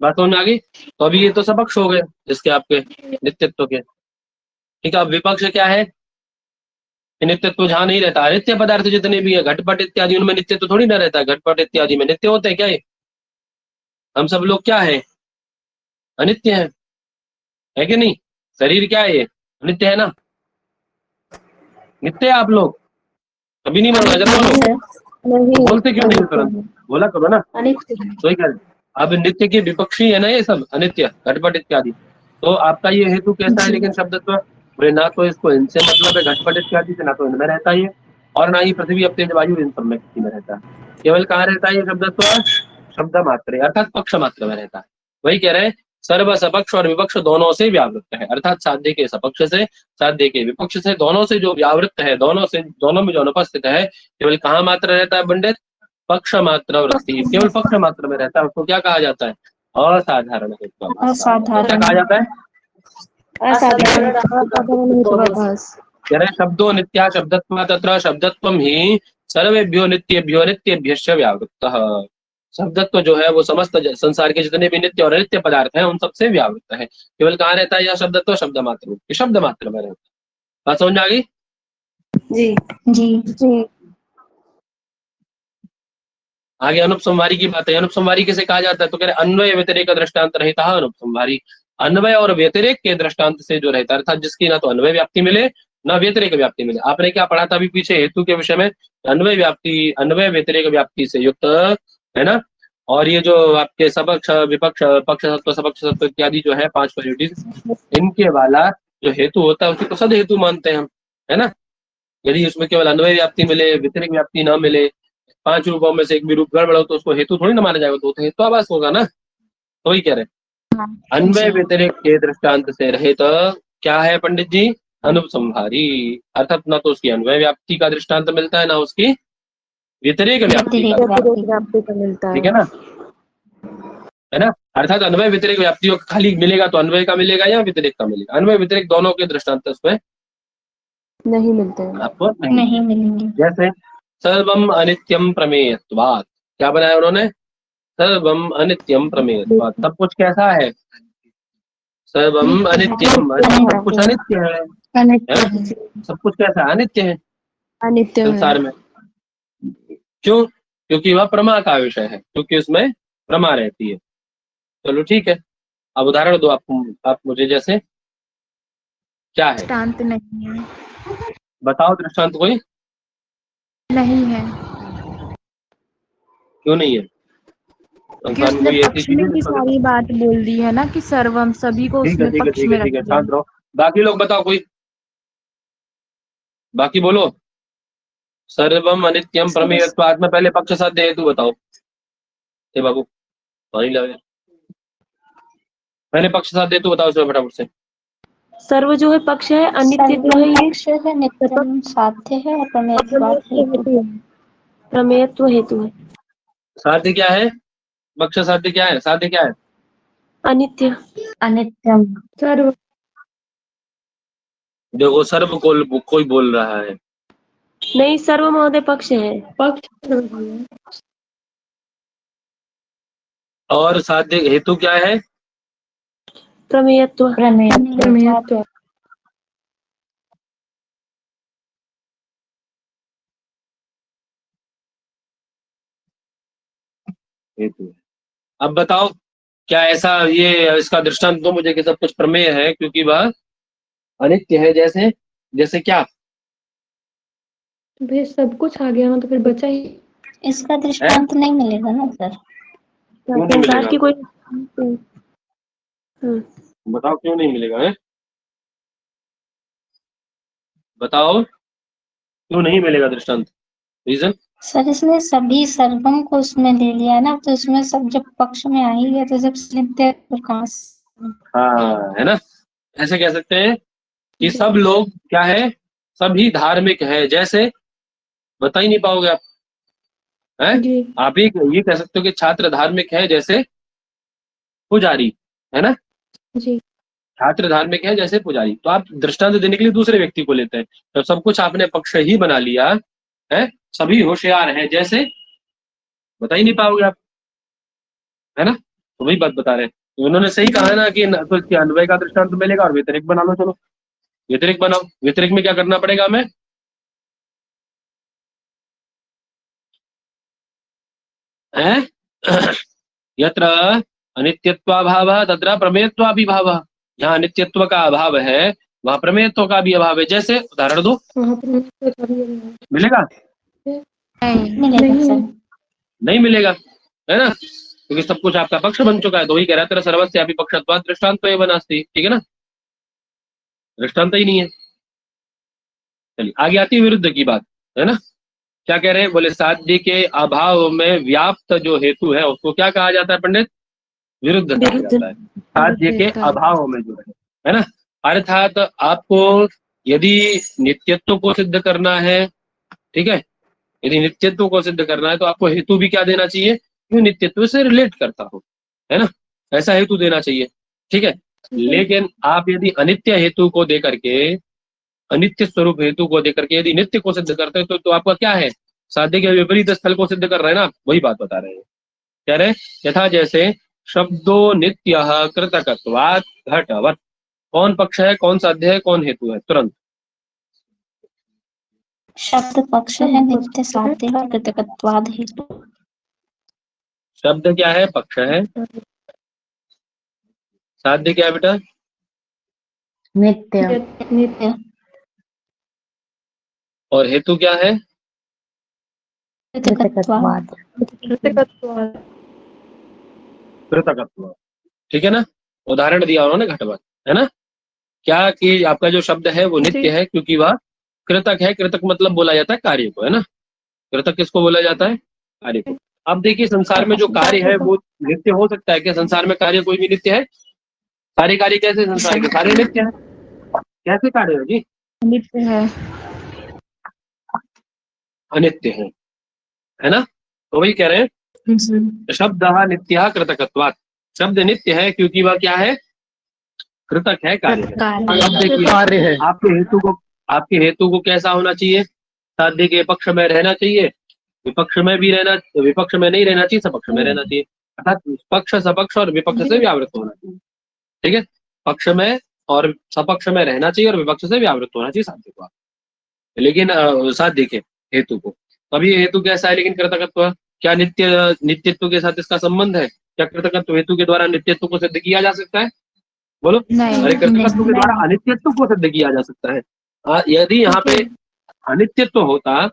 बात समझ में आ गई? तो अभी ये तो सबक्ष हो गए इसके आपके नित्यत्व के। ठीक है, अब विपक्ष क्या है? नित्यत्व जहाँ नहीं रहता, अनित्य पदार्थ जितने भी है, घटपट इत्यादि, उनमें नित्य तो थोड़ी ना रहता है। घटपट इत्यादि में नित्य होते हैं क्या? ये हम सब लोग क्या है? अनित्य है कि नहीं? शरीर क्या है? ये नित्य है ना? नित्य है आप लोग? कभी नहीं बोलो, नजर बोलो, बोलते क्यों नहीं तुरंत? बोला करो ना। तो क्या, अब नित्य के विपक्षी है ना ये सब, अनित्य, घटपट इत्यादि। तो आपका ये हेतु कैसा है लेकिन शब्दत्व? बोले ना तो इसको इनसे मतलब है घटपट इत्यादि से, ना तो इनमें रहता है और ना ही पृथ्वी, अप, तेज, वायु, इन सब में किसी में रहता है। केवल कहाँ रहता है ये शब्दत्व? शब्द मात्र, अर्थात पक्ष मात्र में रहता है। वही कह रहे हैं, सर्व सपक्ष और विपक्ष दोनों से व्यावृत्त है, अर्थात साध्य के सपक्ष से, साध्य के विपक्ष से, दोनों से जो व्यावृत्त है, दोनों में जो अनुपस्थित है, केवल कहाँ मात्र रहता है पंडित? पक्ष मात्र वृत्ति, केवल पक्ष मात्र में रहता है। उसको क्या कहा जाता है? असाधारण हेतु। क्या कहा जाता है? कह रहे शब्दों नित्या शब्दत्व तत्र शब्दत्वम ही सर्वेभ्यो नित्येभ्यो नित्येभ्यश्च व्यावृत्तः। शब्दत्व जो है वो समस्त संसार के जितने भी नित्य और अनित्य पदार्थ हैं उन सबसे व्यावृत्त है। केवल कहाँ रहता है यह शब्दत्व? शब्द मात्र में रहता है। बात समझ में आ गई? जी जी जी। आगे अनुपसंहारी की बात है। अनुपसंहारी किसे कहा जाता है? तो कह रहे अन्वय व्यतिरेक दृष्टांत रहता है अनुपसंहारी। अन्वय और व्यतिरेक के दृष्टांत से जो रहता है, अर्थात जिसकी ना तो अन्वय व्याप्ति मिले ना व्यतिरेक व्याप्ति मिले। आपने क्या पढ़ा था अभी पीछे हेतु के विषय में? अन्वय व्यतिरेक व्याप्ति से युक्त, है ना। और ये जो आपके सबक्ष विपक्ष पक्ष सत्व सपक्ष सत्व इत्यादि जो है 5 क्वालिटीज, इनके वाला जो हेतु होता है उसी को सद हेतु मानते हैं हम, है ना। यदि उसमें केवल अन्वय व्याप्ति मिले, व्यतिरेक व्याप्ति ना मिले, 5 रूपों में से एक भी रूप गड़बड़ हो तो उसको हेतु थोड़ी ना माना जाएगा, तो हेतुआभास होगा ना। तो ही कह रहे अन्वय जी व्यतिरेक के दृष्टांत से रहित क्या है पंडित जी? अनुपसंहारी। अर्थात ना तो उसकी अन्वय व्याप्ति का दृष्टांत मिलता है, ना उसकी व्यतिरेक व्याप्ति का। व्यतिरेक व्यतिरेक व्याप्ति व्याप्ति का मिलता ठीक है ना, है ना। अर्थात अन्वय व्यतिरेक व्याप्ति खाली मिलेगा तो अन्वय का मिलेगा या व्यतिरेक का मिलेगा? अन्वय व्यतिरेक दोनों के दृष्टांत उसमें नहीं मिलते हैं। आपको नहीं मिलेंगे। जैसे सर्वम अनित्यम प्रमेयत्वात्, क्या बनाया उन्होंने? सर्वम अनित्यम प्रमेयत्वात्। सब कुछ कैसा है? सर्वम अनित्यम, सब कुछ अनित्य है, अनित्य है? है। सब कुछ कैसा है? अनित्य है अनित्य है। संसार में। क्यों? क्योंकि वह प्रमा का विषय है, क्योंकि उसमें प्रमा रहती है। चलो ठीक है, अब उदाहरण दो आप मुझे, जैसे क्या है? दृष्टांत नहीं है। बताओ दृष्टांत कोई। नहीं है क्यों नहीं है? क्योंकि संसार में उसने कोई ऐसी पक्ष चीज में है की जिसको सारी बात बोल दी है ना, कि सर्वम, सभी को ठीक है उसने ठीक है पक्ष ठीक है में रख ठीक है, दिया। शांत रहो। बाकी लोग बताओ, कोई बाकी बोलो। सर्वम अनित्यम प्रमेयत्वात् में पहले पक्ष साध्य हेतु बताओ। हे बाबू पानी लाओ यार। पहले पक्ष साध्य हेतु बताओ इसमें फटाफट से। सर्व जो है पक्ष है, अनित्य जो सर्वम है ये पक्ष है, नित्यम साध्य है और प्रमेयत्वात् हेतु। प्रमेयत्व हेतु है। साध्य क्या है? पक्ष साध्य क्या है? साध्य क्या है? अनित्य। अनित्यम। सर्व देखो सर्व को कोई बोल रहा है। नहीं, सर्व महोदय पक्ष है। पक्ष और साध्य हेतु क्या है? प्रमेयत्व। प्रमेयत्वात्। हेतु है। अब बताओ, क्या ऐसा ये इसका दृष्टांत दो मुझे कि सब कुछ प्रमेय है क्योंकि वह अनित्य है? जैसे जैसे क्या भाई सब कुछ आ गया ना, तो फिर बचा ही इसका है? दृष्टांत नहीं मिलेगा ना सर। क्यों नहीं संसार मिलेगा? की कोई। हम्म। बताओ क्यों नहीं मिलेगा है? बताओ क्यों नहीं मिलेगा दृष्टांत? रीजन? सर इसने सभी सर्वम को उसमें ले लिया है ना, तो उसमें सब जब पक्ष में आ ही गया तो जब नित्य तो कहाँ से? हाँ, है ना। ऐसे कह सकते हैं कि सब लोग क्या है? सभी धार्मिक है। जैसे बता ही नहीं पाओगे आप, है? जी आप ये कह सकते हो कि छात्र धार्मिक है जैसे पुजारी, है ना। जी छात्र धार्मिक है जैसे पुजारी, तो आप दृष्टांत देने के लिए दूसरे व्यक्ति को लेते हैं। तो सब कुछ आपने पक्ष ही बना लिया है। सभी होशियार हैं जैसे बता ही नहीं पाओगे आप, है ना। तो वही बात बता रहे हैं। तो उन्होंने सही कहा ना कि तो इसके अन्वय का दृष्टांत मिलेगा और व्यतिरिक्त बना लो। चलो व्यतिरिक्त बनाओ। व्यतिरिक्त में क्या करना पड़ेगा हमें? हैं? यत्र अनित्यत्वाभावः तत्र प्रमेयत्वाभिभावः। जहाँ अनित्यत्व का अभाव है वहाँ प्रमेयत्व का भी अभाव है। जैसे उदाहरण दो, मिलेगा? मिलेगा सर। नहीं मिलेगा, है ना, क्योंकि सब कुछ आपका पक्ष बन चुका है। तो वही कह रहा है तेरा सर्वस्यापि पक्षत्वात् दृष्टांत एव नास्ति। ठीक है ना, दृष्टांत ही नहीं है। चलिए आगे आती है विरुद्ध की बात, है ना। क्या कह रहे हैं? बोले साध्य के अभाव में व्याप्त जो हेतु है उसको क्या कहा जाता है पंडित? विरुद्ध कहा जाता है। साध्य के अभाव में जो है ना। अर्थात आपको यदि नित्यत्व को सिद्ध करना है, ठीक है, यदि नित्यत्व को सिद्ध करना है तो आपको हेतु भी क्या देना चाहिए? जो नित्यत्व से रिलेट करता हो, है ना, ऐसा हेतु देना चाहिए। ठीक है, लेकिन आप यदि अनित्य हेतु को दे करके, अनित्य स्वरूप हेतु को देकर के यदि नित्य को सिद्ध करते हैं तो आपका क्या है? साध्य के विपरीत स्थल को सिद्ध कर रहे हैं ना आप। वही बात बता रहे हैं। कह रहे हैं यथा जैसे शब्दो नित्य कृतकत्वात् घटवत्। कौन पक्ष है, कौन साध्य है, कौन हेतु है? तुरंत शब्द पक्ष है नित्य साध्य और कृतकत्वाद हेतु। शब्द क्या है? पक्ष है। साध्य क्या है बेटा? नित्य। नित्य। और हेतु क्या है? कृतकत्वाद। कृतकत्व। ठीक है ना? उदाहरण दिया उन्होंने घटवत, है ना? क्या कि आपका जो शब्द है वो नित्य है क्योंकि वह कृतक है। कृतक मतलब बोला जाता है कार्य को, है ना? कृतक किसको बोला जाता है? कार्य को। अब देखिए संसार में जो कार्य है वो नित्य हो सकता है क्या? संसार में कार्य कोई भी नित्य है? सारे कार्य कैसे संसार के कार्य नित्य है? कैसे कार्य है जी? नित्य है। अनित्य है ना? तो वही कह रहे हैं शब्द नित्य कृतकत्वात्। शब्द नित्य है क्योंकि वह क्या है? कृतक है, कार्य है। अब देखिए आपके हेतु को कैसा होना चाहिए? साध्य के पक्ष में रहना चाहिए, विपक्ष में भी रहना, विपक्ष में नहीं रहना चाहिए, सपक्ष में रहना चाहिए। अर्थात पक्ष सपक्ष और विपक्ष से व्यावृत होना चाहिए। ठीक है? पक्ष में और सपक्ष में रहना चाहिए और विपक्ष से व्यावृत होना चाहिए साध्य को। लेकिन साध्य के हेतु को, तभी हेतु कैसा है? लेकिन कृतकत्व क्या नित्यत्व के साथ इसका संबंध है? क्या कृतकत्व हेतु के द्वारा नित्यत्व को सिद्ध किया जा सकता है? बोलो। अरे कृतकत्व के द्वारा अनित्यत्व को सिद्ध किया जा सकता है। यदि यहाँ पे अनित्यत्व होता,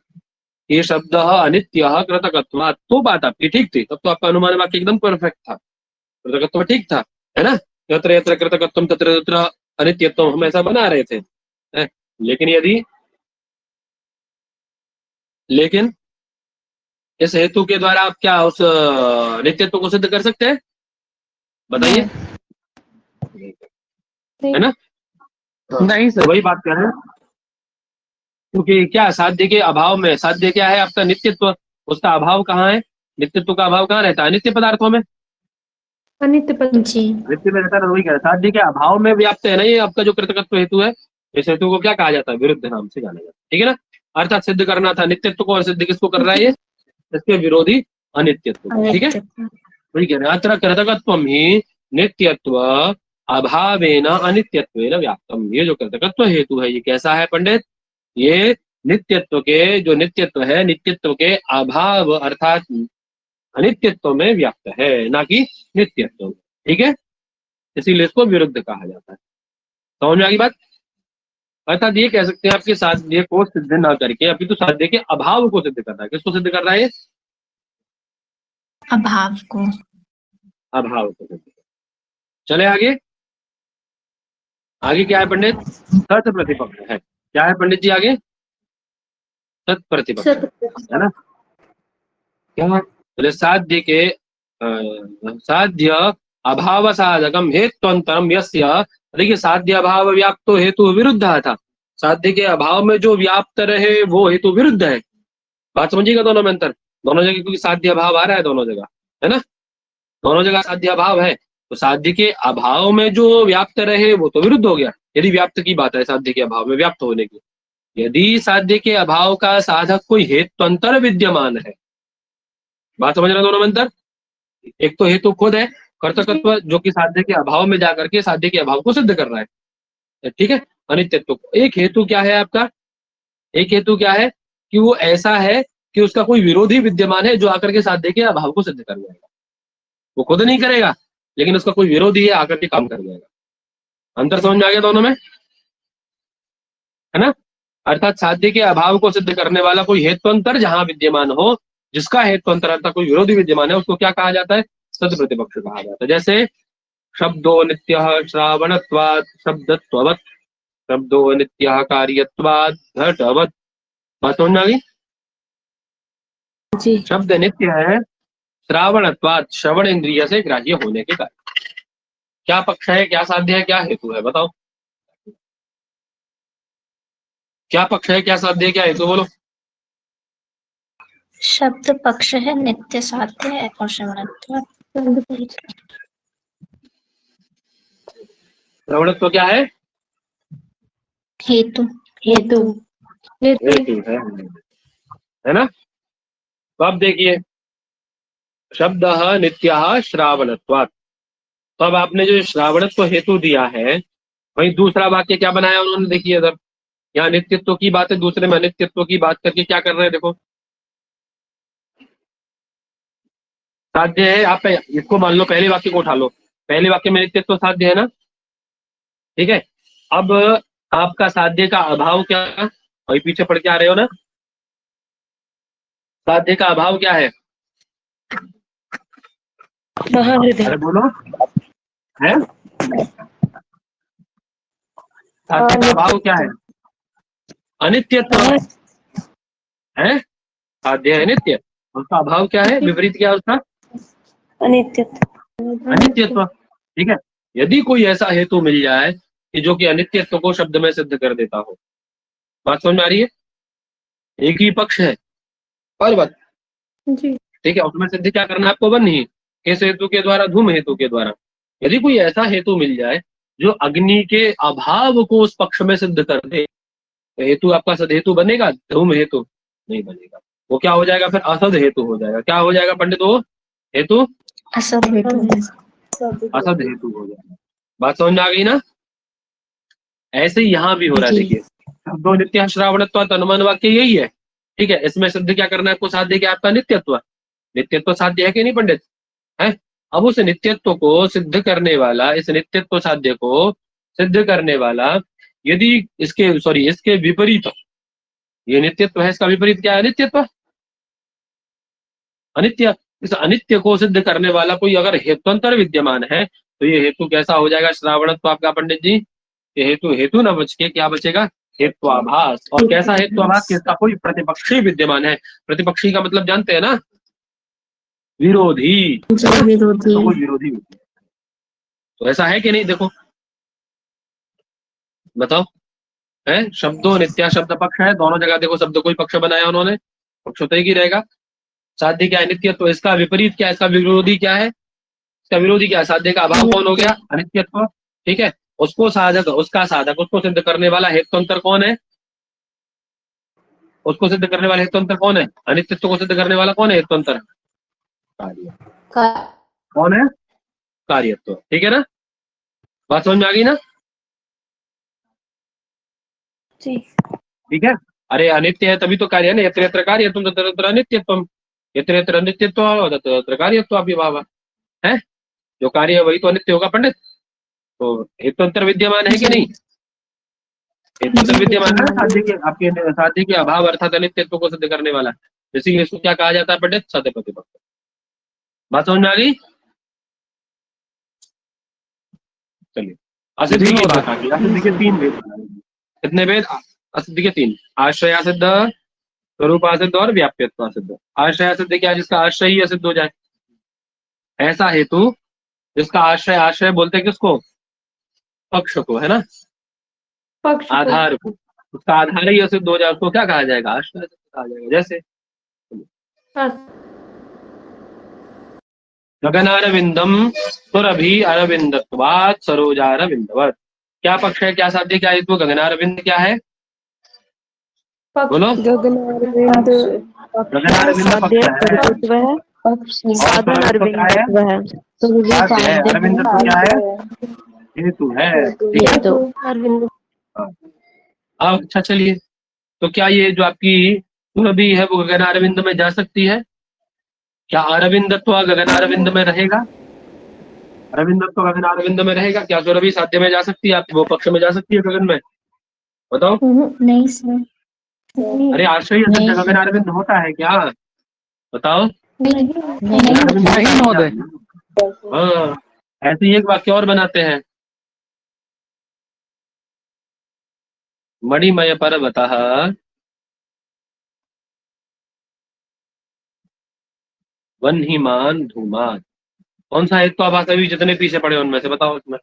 ये शब्द अनित्य कृतकत्व, तो बात आपकी ठीक थी, तब तो आपका अनुमान वाक्य एकदम परफेक्ट था, कृतकत्व ठीक था, है ना? यत्र यत्र कृतकत्वम तत्र तत्र अनित्यत्वम, हम ऐसा बना रहे थे, है? लेकिन इस हेतु के द्वारा आप क्या उस नित्यत्व को सिद्ध कर सकते हैं? बताइए। है ना? नहीं सर, वही बात कर रहे हैं। क्योंकि क्या साध्य के अभाव में, साध्य क्या है आपका? नित्यत्व। उसका अभाव कहाँ है? नित्यत्व का अभाव कहाँ रहता है? नित्य पदार्थों में। अनित्य नित्य में रहता है, वही कह रहे हैं साध्य के अभाव में व्याप्त है ना ये आपका जो कृतकत्व हेतु है। इस हेतु को क्या कहा जाता है? विरुद्ध नाम से जाना जाता है। ठीक है ना? अर्थात सिद्ध करना था नित्यत्व को, और सिद्ध किसको कर रहा है ये? इसके विरोधी अनित्यत्व को। ठीक है? वही कह रहे हैं अत्र कृतकत्वम ही नित्यत्व अभावेन अनित्यत्वेन व्याप्तम। ये जो कृतकत्व हेतु है ये कैसा है पंडित? ये नित्यत्व के, जो नित्यत्व है, नित्यत्व के अभाव अर्थात अनित्यत्व में व्याप्त है, ना कि नित्यत्व में। ठीक है? इसीलिए इसको विरुद्ध कहा जाता है। समझ में आ गई बात? अर्थात ये कह सकते हैं आपके साध्य को सिद्ध ना करके अभी तो साध्य के अभाव को सिद्ध कर रहा है। किसको सिद्ध कर रहा है? अभाव को। अभाव को सिद्ध कर। चले आगे। आगे क्या है पंडित? सत प्रतिपक्ष है। क्या है पंडित जी आगे? सत प्रतिपक्ष है ना? क्या? बोले साध्य के साध्य अभाव साधकम हेत्वंतरम यस्य। देखिए साध्य अभाव व्याप्तो हेतु विरुद्ध था। साध्य के अभाव में जो व्याप्त रहे वो हेतु विरुद्ध है। बात समझिएगा दोनों में अंतर। दोनों जगह क्योंकि साध्य अभाव आ रहा है दोनों जगह, है ना? दोनों जगह साध्य अभाव है, तो साध्य के अभाव में जो व्याप्त रहे वो तो विरुद्ध हो गया। यदि व्याप्त की बात है, साध्य के अभाव में व्याप्त होने की, यदि साध्य के अभाव का साधक कोई हेत्वंतर विद्यमान है, बात समझ रहे दोनों में अंतर। एक तो हेतु खुद है कर्तकत्व, जो कि साध्य के अभाव में जाकर के साध्य के अभाव को सिद्ध कर रहा है। ठीक है? अनित्यत्व को। एक हेतु क्या है आपका? एक हेतु क्या है कि वो ऐसा है कि उसका कोई विरोधी विद्यमान है जो आकर के साध्य के अभाव को सिद्ध कर जाएगा। वो खुद नहीं करेगा लेकिन उसका कोई विरोधी है आकर के काम कर जाएगा। अंतर समझ में आ गया दोनों में, है ना? अर्थात साध्य के अभाव को सिद्ध करने वाला कोई हेत्वंतर जहां विद्यमान हो, जिसका हेत्वंतर अर्थात कोई विरोधी विद्यमान है, उसको क्या कहा जाता है? सद प्रतिपक्ष कहा जाता है। जैसे शब्दो नित्य श्रावणत्वाद शब्दत्ववत्, शब्दो नित्य कार्यत्वाद घटवत्। बात समझ में आ गई? जी। शब्द नित्य है श्रावणत्वाद, श्रवण इंद्रिय से ग्राह्य होने के कारण। क्या पक्ष है, क्या साध्य है, क्या हेतु है? बताओ क्या पक्ष है, क्या साध्य है, क्या हेतु? बोलो। शब्द पक्ष है, नित्य साध्य है और श्रवणत्व श्रवणत्व क्या है? हेतु। हेतु। हेतु है ना? तो अब देखिए शब्द नित्य श्रावणत्वात्, तो अब आपने जो श्रावणत्व हेतु दिया है, वही दूसरा वाक्य क्या बनाया उन्होंने? देखिए इधर यहाँ नित्यत्व की बात है, दूसरे में अनित्यत्व की बात करके क्या कर रहे हैं देखो। साध्य है, आप इसको मान लो, पहले वाक्य को उठा लो, पहले वाक्य में नित्यत्व साध्य है ना, ठीक है। अब आपका साध्य का अभाव क्या, वही पीछे पढ़ के आ रहे हो ना, साध्य का अभाव क्या है? महाहृदय। अरे बोलो, है साध्य का अभाव क्या है? अनित्यत्व है, साध्य है नित्य, उसका अभाव क्या है, विपरीत क्या है उसका? अनित्यत्व। अनित्यत्व, ठीक है। यदि कोई ऐसा हेतु मिल जाए कि जो कि अनित्यत्व को शब्द में सिद्ध कर देता हो, बात समझ में आ रही है? एक ही पक्ष है पर्वत, जी। ठीक है, उसमें सिद्ध क्या करना है आपको? वन ही, किस हेतु के द्वारा? धूम हेतु के द्वारा। यदि कोई ऐसा हेतु मिल जाए जो अग्नि के अभाव को उस पक्ष में सिद्ध कर दे, तो हेतु आपका सद हेतु बनेगा? धूम हेतु नहीं बनेगा, वो क्या हो जाएगा फिर? असद हेतु हो जाएगा। क्या हो जाएगा पंडित? वो हेतु असद हेतु। असद हेतु हो जाएगा। बात समझ में आ गई ना? ऐसे ही यहाँ भी हो रहा है, जी। देखिए, शब्दो नित्य श्रावणत्व अनुमान वाक्य यही है, ठीक है। इसमें सिद्ध क्या करना है आपको? साध्य क्या? आपका नित्यत्व। नित्यत्व साध्य है कि नहीं पंडित? है। अब उस नित्यत्व को सिद्ध करने वाला, इस नित्यत्व साध्य को सिद्ध करने वाला, यदि इसके सॉरी इसके विपरीत, ये नित्यत्व है, इसका विपरीत क्या है? अनित्यत्व, अनित्य। इस अनित्य को सिद्ध करने वाला कोई अगर हेतुअंतर विद्यमान है, तो ये हेतु कैसा हो जाएगा? श्रावणत्व आपका पंडित जी, ये हेतु हेतु न बच के क्या बचेगा? हेत्वाभास। और कैसा हेत्वाभास? किसका? कोई प्रतिपक्षी विद्यमान है। प्रतिपक्षी का मतलब जानते हैं ना? विरोधी, विरोधी। तो कोई विरोधी विद्यमान। तो ऐसा है कि नहीं? देखो बताओ, है शब्दों नित्या शब्द पक्ष है, दोनों जगह देखो शब्द कोई पक्ष बनाया उन्होंने, पक्ष तो एक ही रहेगा। साध्य क्या है? नित्य। तो इसका विपरीत क्या है? इसका विरोधी क्या है? इसका विरोधी क्या है? साध्य का अभाव कौन हो गया? अनित्यत्व, ठीक है। उसको साधक, उसका साधक, उसको सिद्ध करने वाला हेतुअंतर कौन है? उसको सिद्ध करने वाला हेतुअंतर कौन है? अनित्यत्व को सिद्ध करने वाला कौन है? हेतुअंतर कार्य। कौन है? कार्यत्व, ठीक है ना? बात समझ में आ गई ना? जी। ठीक है। अरे अनित्य है तभी तो कार्य है ना, यत्र यत्र कार्यत्वम तत्र तत्र अनित्यत्वम, यत्र यत्र अनित्यत्व तत्र तत्र कार्यत्वाभिभावः है। जो कार्य है वही तो अनित्य होगा पंडित। तो हेतुअंतर विद्यमान है कि नहीं? हेतुअंतर विद्यमान है साध्य के, आपके साध्य के अभाव अर्थात अनित्यत्व को सिद्ध करने वाला, इसीलिए इसको क्या कहा जाता है पंडित? सत्य प्रतिपक्ष। बात समझ में आ गई? चलिए, असिद्धि की बात आ गई। असिद्धि के तीन भेद बना लीजिए। कितने भेद? असिद्धि के तीन, आश्रया सिद्ध, स्वरूपा सिद्ध और व्याप्यत्व सिद्ध। आश्रया सिद्ध क्या? जिसका आश्रय ही असिद्ध हो जाए, ऐसा हेतु जिसका आश्रय, आश्रय बोलते हैं किसको? पक्ष को, है ना, पक्ष को। आधार को। उसका आधार ही असिद्ध हो जाए, उसको क्या कहा जाएगा? आश्रय सिद्ध कहा जाएगा। जैसे गगनारविंदम सुरभि अरविंदत्वात् सरोजारविंदवत्। क्या पक्ष है? क्या साध्य? क्या हेतु? गगनारविंद क्या है? बोलो। गगनारविंद गगनारविंद साध्य पक्ष है, प्रभुत्व है, साधन अरविंदत्व है। साध्य है, अरविंदत्व क्या है? हेतु है, ठीक है। हेतु अरविंद। अब अच्छा चलिए, तो क्या ये जो आपकी सुरभि है वो गगनारविंद में जा सकती है? क्या अरविंदत्व गगनारविंद में रहेगा? अरविंदत्व गगनारविंद में रहेगा? क्या सुरभि साध्य में जा सकती है? आप वो पक्ष में जा सकती है गगन में? बताओ। नहीं सर। अरे आश्रय सिद्ध गगनारविंद होता है क्या? बताओ। नहीं महोदय। हाँ, ऐसे ही एक वाक्य और बनाते हैं, मणिमय पर्वतः वह्निमान धूमात्। कौन सा हेतु? आप सभी जितने पीछे पड़े उनमें से बताओ उसमें।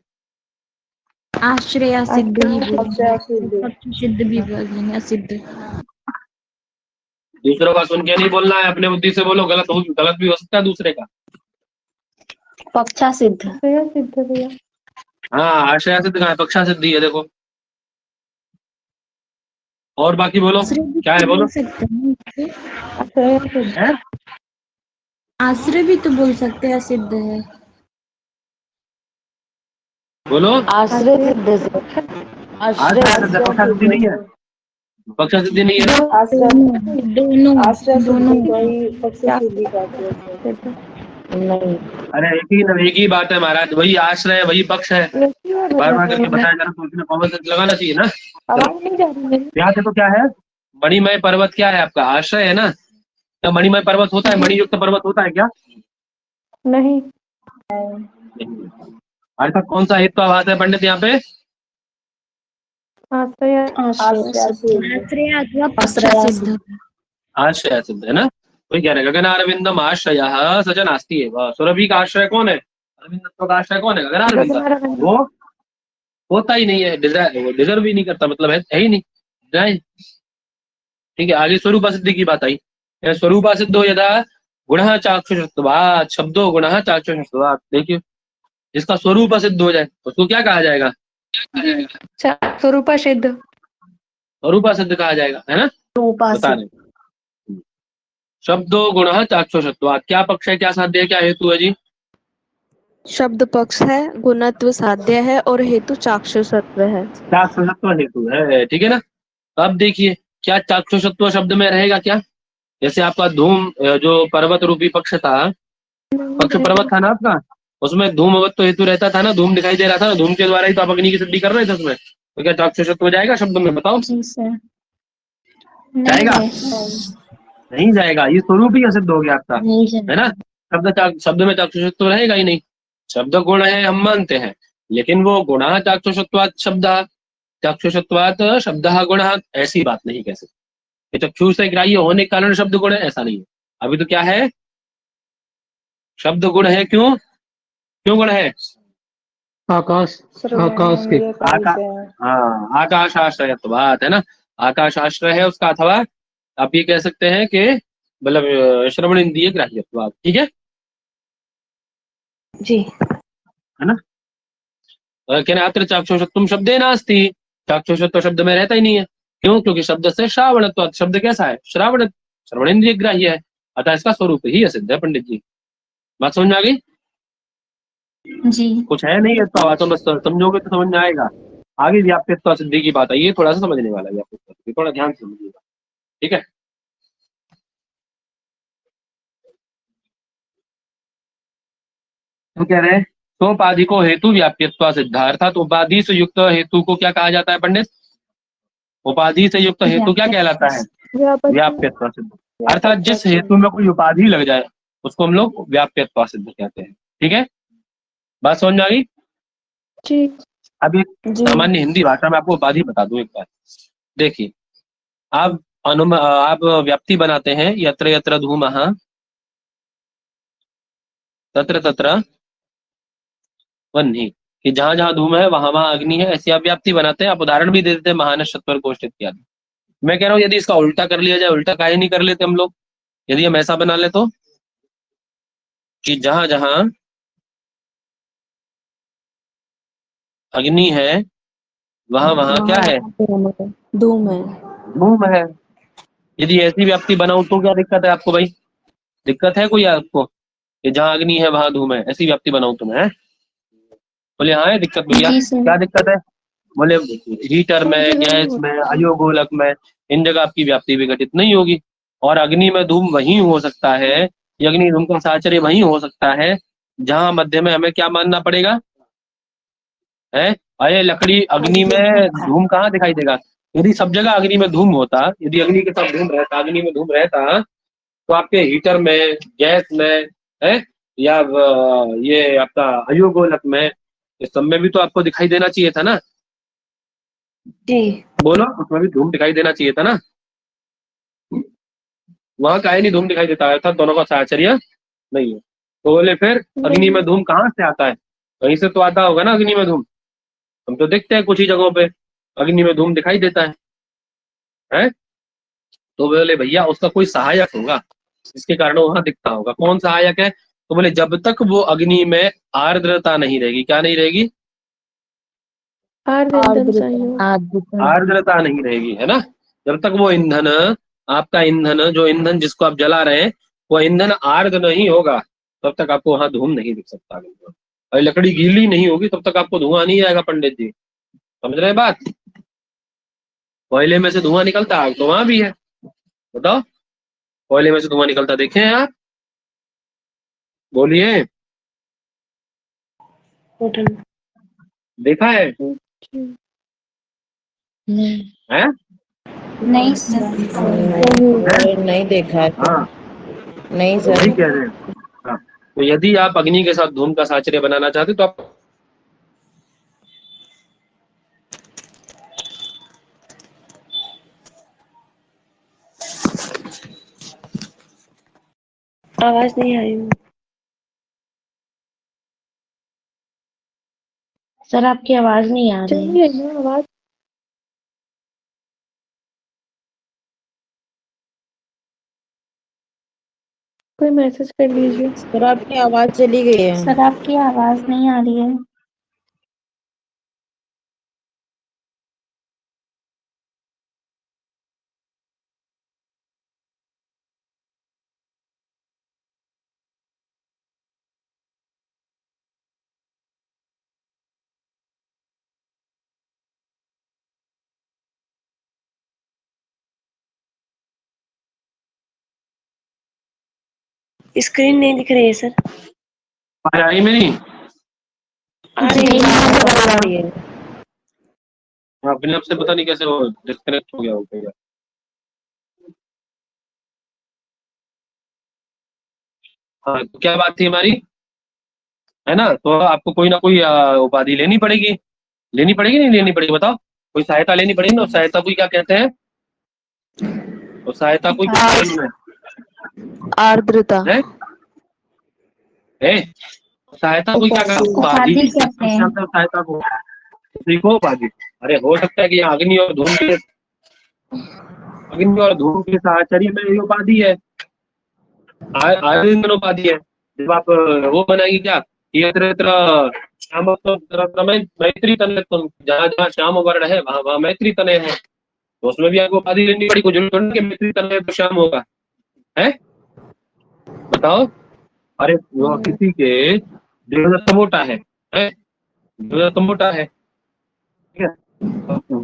आश्रय सिद्ध भी सिद्ध भी बोलेंगे, सिद्ध। दूसरों का सुन के नहीं बोलना है, अपने बुद्धि से बोलो। गलत भी हो सकता है दूसरे का। पक्षा सिद्ध। सिद्ध भैया। हाँ, आश्रय सिद्ध कहाँ है? पक्षा सिद्धि है, देखो। और बाकी बोलो क्या है, बोलो। है? आश्रय भी तो बोल सकते हैं, सिद्ध है। बोलो। आश्रय सिद्ध से। आश्रय सिद्ध, पक्षा सिद्धि नहीं है। पक्ष सिद्धि नहीं है ना? दोनों दोनों नहीं, अरे एक ही बात है महाराज, वही आश्रय है, वही पक्ष है, बार बार करके बताया जा रहा, तो उसमें कॉमन सेंस लगाना चाहिए ना। आवाज नहीं जा रही मेरी? यहाँ देखो क्या है, मणिमय पर्वत क्या है आपका? आश्रय है ना। क्या मणिमय पर्वत होता है, मणियुक्त पर्वत होता है क्या? नहीं। अर्थात कौन सा हेतुवाद है पंडित यहाँ पे? आश्रय आश्रय अथवा पक्ष सिद्ध। आश्रय सिद्ध है ना। वही कह रहे गगन अरविंदम आश्रय सजन आस्ती है। सुरभि का आश्रय कौन है? अरविंद का आश्रय कौन है? गगन अरविंद। वो होता ही नहीं है, डिजायर, वो डिजर्व ही नहीं करता, मतलब है ही नहीं। नहीं, ठीक है। आगे स्वरूप सिद्धि की बात आई। स्वरूप सिद्धो यदा गुण चाक्षुषत्वात् शब्दो गुण चाक्षुषत्वात्। देखिए, जिसका स्वरूप सिद्ध हो जाए उसको क्या कहा जाएगा? स्वरूप सिद्ध। स्वरूप सिद्ध कहा जाएगा, है ना। बता रहे शब्दो गुण चाक्षुषत्वात्। क्या पक्ष है, क्या साध्य है, क्या हेतु है जी? शब्द पक्ष है, गुणत्व साध्य है और हेतु चाक्षुषत्व है। चाक्षुषत्व हेतु है, ठीक है ना। तो अब देखिए, क्या चाक्षुषत्व शब्द में रहेगा क्या? जैसे आपका धूम जो पर्वत रूपी पक्ष था, पक्ष पर्वत था ना आपका, उसमें धूमवत तो हेतु रहता था ना, धूम दिखाई दे रहा था ना, धूम के द्वारा ही तो आप अग्नि की सिद्धि कर रहे थे उसमें। तो क्या चाक्षुषत्व जाएगा शब्द में? बताओ। जाएगा? नहीं जाएगा, ये स्वरूप ही असिद्ध हो गया आपका, है ना। शब्द में चाक्षुषत्व रहेगा ही नहीं। शब्द गुण है हम मानते हैं, लेकिन वो गुण चाक्षुषत्वात् शब्द, चाक्षुषत्वात् शब्द गुण, ऐसी बात नहीं कह सकते। चक्षु से ग्राह्य होने के कारण शब्द गुण है, ऐसा नहीं है। अभी तो क्या है, शब्द गुण है। क्यों क्यों गुण है? आकाश आकाश के हाँ, आकाश आश्रयत्वात्, है ना। आकाश आश्रय है उसका, अथवा आप ये कह सकते हैं कि मतलब श्रवण इंद्रिय ग्राह्यत्वात्, ठीक है जी, है ना। कहना अत्र चाक्षुषत्वं शब्दे नास्ति। चाक्षुषत्व शब्द में रहता ही नहीं है। क्यों? क्योंकि शब्द से श्रावणत्वात्। शब्द कैसा है? श्रावण, श्रवण इंद्रिय ग्राह्य है, अतः इसका स्वरूप ही असिद्ध है। पंडित जी, बात समझ में आ गई? जी। कुछ है नहीं है तो बातों में समझोगे तो समझ में आएगा। आगे व्याप्यत्व सिद्धि की बात आई है, थोड़ा सा समझने वाला है व्याप्यत्व, थोड़ा ध्यान से समझिएगा, ठीक है। तो कह रहे हैं सोपाधि को हेतु व्याप्यत्व सिद्ध, अर्थात उपाधि से युक्त हेतु को क्या कहा जाता है पंडित? उपाधि से युक्त हेतु क्या कहलाता है? व्याप्यत्व सिद्ध। अर्थात जिस हेतु में कोई उपाधि लग जाए उसको हम लोग व्याप्यत्व सिद्ध कहते हैं, ठीक है। बात समझ में आ गई? जी। अब एक सामान्य हिंदी भाषा में आपको उपाधि बता दूं एक बार। देखिए, आप आप व्याप्ति बनाते हैं, यत्र यत्र धूमः तत्र तत्र वह्नि, कि जहां जहां धूम है वहां वहां अग्नि है, ऐसी आप व्याप्ति बनाते हैं। आप उदाहरण भी दे देते हैं, महानस शतवर गोष्ठ इत्यादि। मैं कह रहा हूँ यदि इसका उल्टा कर लिया जाए, उल्टा काहे नहीं कर लेते हम लोग? यदि हम ऐसा बना ले तो, कि जहां जहां अग्नि है वहां वहां क्या है? धूम है। धूम है। यदि ऐसी व्याप्ति बनाऊं तो क्या दिक्कत है आपको भाई? दिक्कत है कोई आपको कि जहां अग्नि है वहां धूम है, ऐसी व्याप्ति बनाऊं तो मैं? बोले हाँ है दिक्कत भैया। क्या दिक्कत है? बोले हीटर में, गैस में, अयोगोलक में, इन जगह आपकी व्याप्ति विघटित नहीं होगी। और अग्नि में धूम वही हो सकता है, ये अग्नि धूम का साहचर्य वही हो सकता है जहां मध्य में हमें क्या मानना पड़ेगा है? अरे लकड़ी, अग्नि में धूम कहाँ दिखाई देगा? यदि सब जगह अग्नि में धूम होता, यदि अग्नि के साथ धूम रहता, अग्नि में धूम रहता, तो आपके हीटर में, गैस में है, या ये आपका अयोगोलक में, इस सब में भी तो आपको दिखाई देना चाहिए था ना। जी। बोलो, उसमें भी धूम दिखाई देना चाहिए था ना। वहां काहे नहीं धूम दिखाई देता है? अर्थात दोनों का साहचर्य नहीं है। तो बोले फिर अग्नि में धूम कहाँ से आता है? कहीं से तो आता होगा ना अग्नि में धूम। हम तो देखते हैं कुछ ही जगहों पे अग्नि में धूम दिखाई देता है? तो बोले भैया उसका कोई सहायक होगा, इसके कारण वहां दिखता होगा। कौन सहायक है? तो बोले जब तक वो अग्नि में आर्द्रता नहीं रहेगी। क्या नहीं रहेगी? आर्द्रता नहीं रहेगी, है ना। जब तक वो ईंधन, आपका ईंधन, जो ईंधन जिसको आप जला रहे हैं, वो ईंधन आर्द्र नहीं होगा, तब तक आपको वहां धूम नहीं दिख सकता। और लकड़ी गीली नहीं होगी तब तक आपको धुआं नहीं आएगा। पंडित जी समझ रहे हैं बात? कोयले में से धुआं निकलता, आग तो वहां भी है। बताओ, कोयले में से धुआं निकलता देखे हैं आप? बोलिए, देखा है? हैं? नहीं सर। नहीं देखा है। हाँ, नहीं तो वही सर। कह रहे हैं। हाँ, तो यदि आप अग्नि के साथ धूम का साचर्य बनाना चाहते तो आप आवाज नहीं आई। सर आपकी आवाज नहीं आ रही है। चलिए आवाज। कोई मैसेज कर लीजिए। सर आपकी आवाज चली गई है। सर आपकी आवाज नहीं आ रही है। स्क्रीन नहीं दिख रही है सर। आवाज आई मेरी? आ रही आ रही है। है। हाँ, अपने आप से पता नहीं कैसे वो डिस्कनेक्ट हो गया हो गया। हाँ, तो क्या बात थी हमारी, है ना? तो आपको कोई ना कोई उपाधि लेनी पड़ेगी। लेनी पड़ेगी नहीं लेनी पड़ेगी, बताओ? कोई सहायता लेनी पड़ेगी ना। सहायता को क्या कहते हैं? तो सहायता को क्या कहते हैं? आर्द्रता। है? सहायता को क्या कहते हैं? उपाधि। उपाधि कहते हैं। सहायता को सीखो उपाधि। अरे हो सकता है कि यहाँ अग्नि और धूम के साहचर्य में ये उपाधि है, आयुर्वेद उपाधि है। जब आप वो बनाएगी क्या, यत्र यत्र श्याम मैत्री तनय तुम, जहाँ जहाँ श्याम वर्ण है वहाँ वहाँ मैत्री तनय है। तो उसमें भी आपको उपाधि लेनी पड़ी, कुछ जरूरी नहीं कि मैत्री तनय तो श्याम होगा, है? बताओ। अरे वो किसी के देवदत्त मोटा है? देवदत्त मोटा है, ठीक है?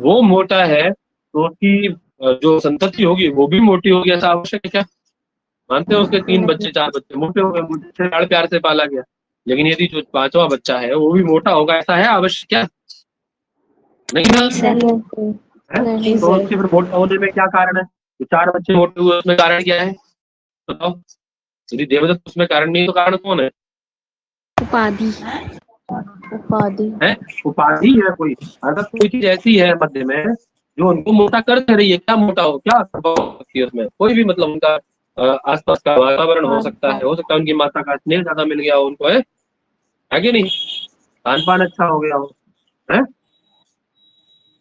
वो मोटा है तो उसकी जो संतति होगी वो भी मोटी होगी, ऐसा आवश्यक है क्या? मानते हैं उसके 3 बच्चे 4 बच्चे मोटे हो गए, मुझसे लाड़ प्यार से पाला गया, लेकिन यदि जो 5वां बच्चा है वो भी मोटा होगा, ऐसा है आवश्यक क्या? नहीं ना? है? नहीं तो सर। उसके फिर मोटा होने में क्या कारण है? तो 4 बच्चे मोटे हुए, उसमें कारण क्या है? बताओ। यदि देवदत्त उसमें कारण नहीं तो कारण कौन है? उपाधि। उपाधि। है? उपाधि है कोई, अर्थात कोई चीज ऐसी है मध्य में जो उनको मोटा कर दे रही है। क्या मोटा हो, क्या संभव हो सकती है उसमें? कोई भी, मतलब उनका आसपास का वातावरण हो सकता है उनकी माता का स्नेह ज्यादा मिल गया हो उनको, है कि नहीं? खान पान अच्छा हो गया हो, है?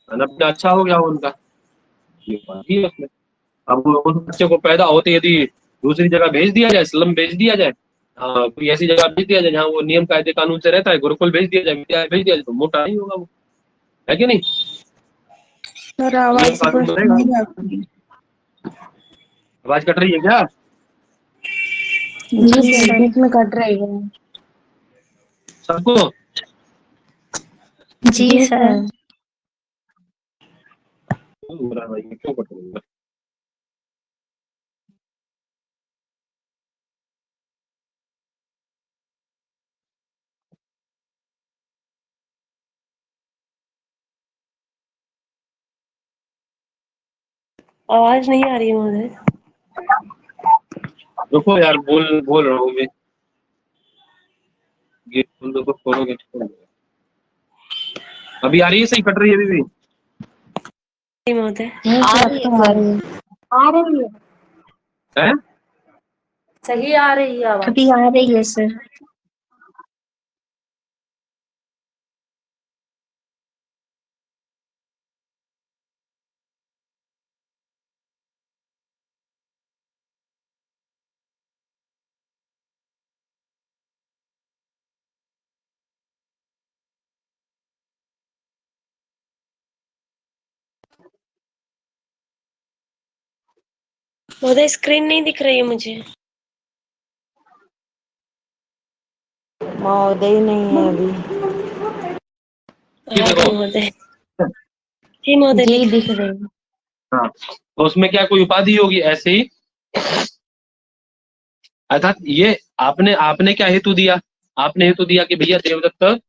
खाना पीना अच्छा हो गया हो उनका, ये उपाधि है उसमें। अब उस बच्चे को पैदा होते यदि दूसरी जगह भेज दिया जाए, स्लम भेज दिया जाए, हाँ कोई ऐसी जगह भेज दिया जाए जहाँ वो नियम कायदे कानून से रहता है, गुरुकुल भेज दिया जाए, विद्यालय भेज दिया जाए, तो मोटा नहीं होगा वो, है कि नहीं? सर आवाज नियम कानून स्पष्ट बनेगा। नहीं आती। आवाज कट रही है क्या? जी सर बीच में कट रही है। सबको? जी सर। हो रहा है भाई, क्यों कट रही है? आवाज नहीं आ रही है मुझे। रुको यार, बोल रहा हूँ मैं, ये तुम लोग खोलोगे तो। अभी आ रही है? सही कट रही है अभी भी? महोदय। आ रही है सर। आ रही है। है? सही आ रही है आवाज। अभी आ रही है सर। महोदय स्क्रीन नहीं दिख रही है मुझे। महोदय नहीं है अभी। ये हाँ देखो, महोदय। जी महोदय जी दिख दिख रही है। हाँ, तो उसमें क्या कोई उपाधि होगी ऐसे ही। अर्थात ये आपने आपने क्या हेतु दिया, आपने हेतु दिया कि भैया देवदत्त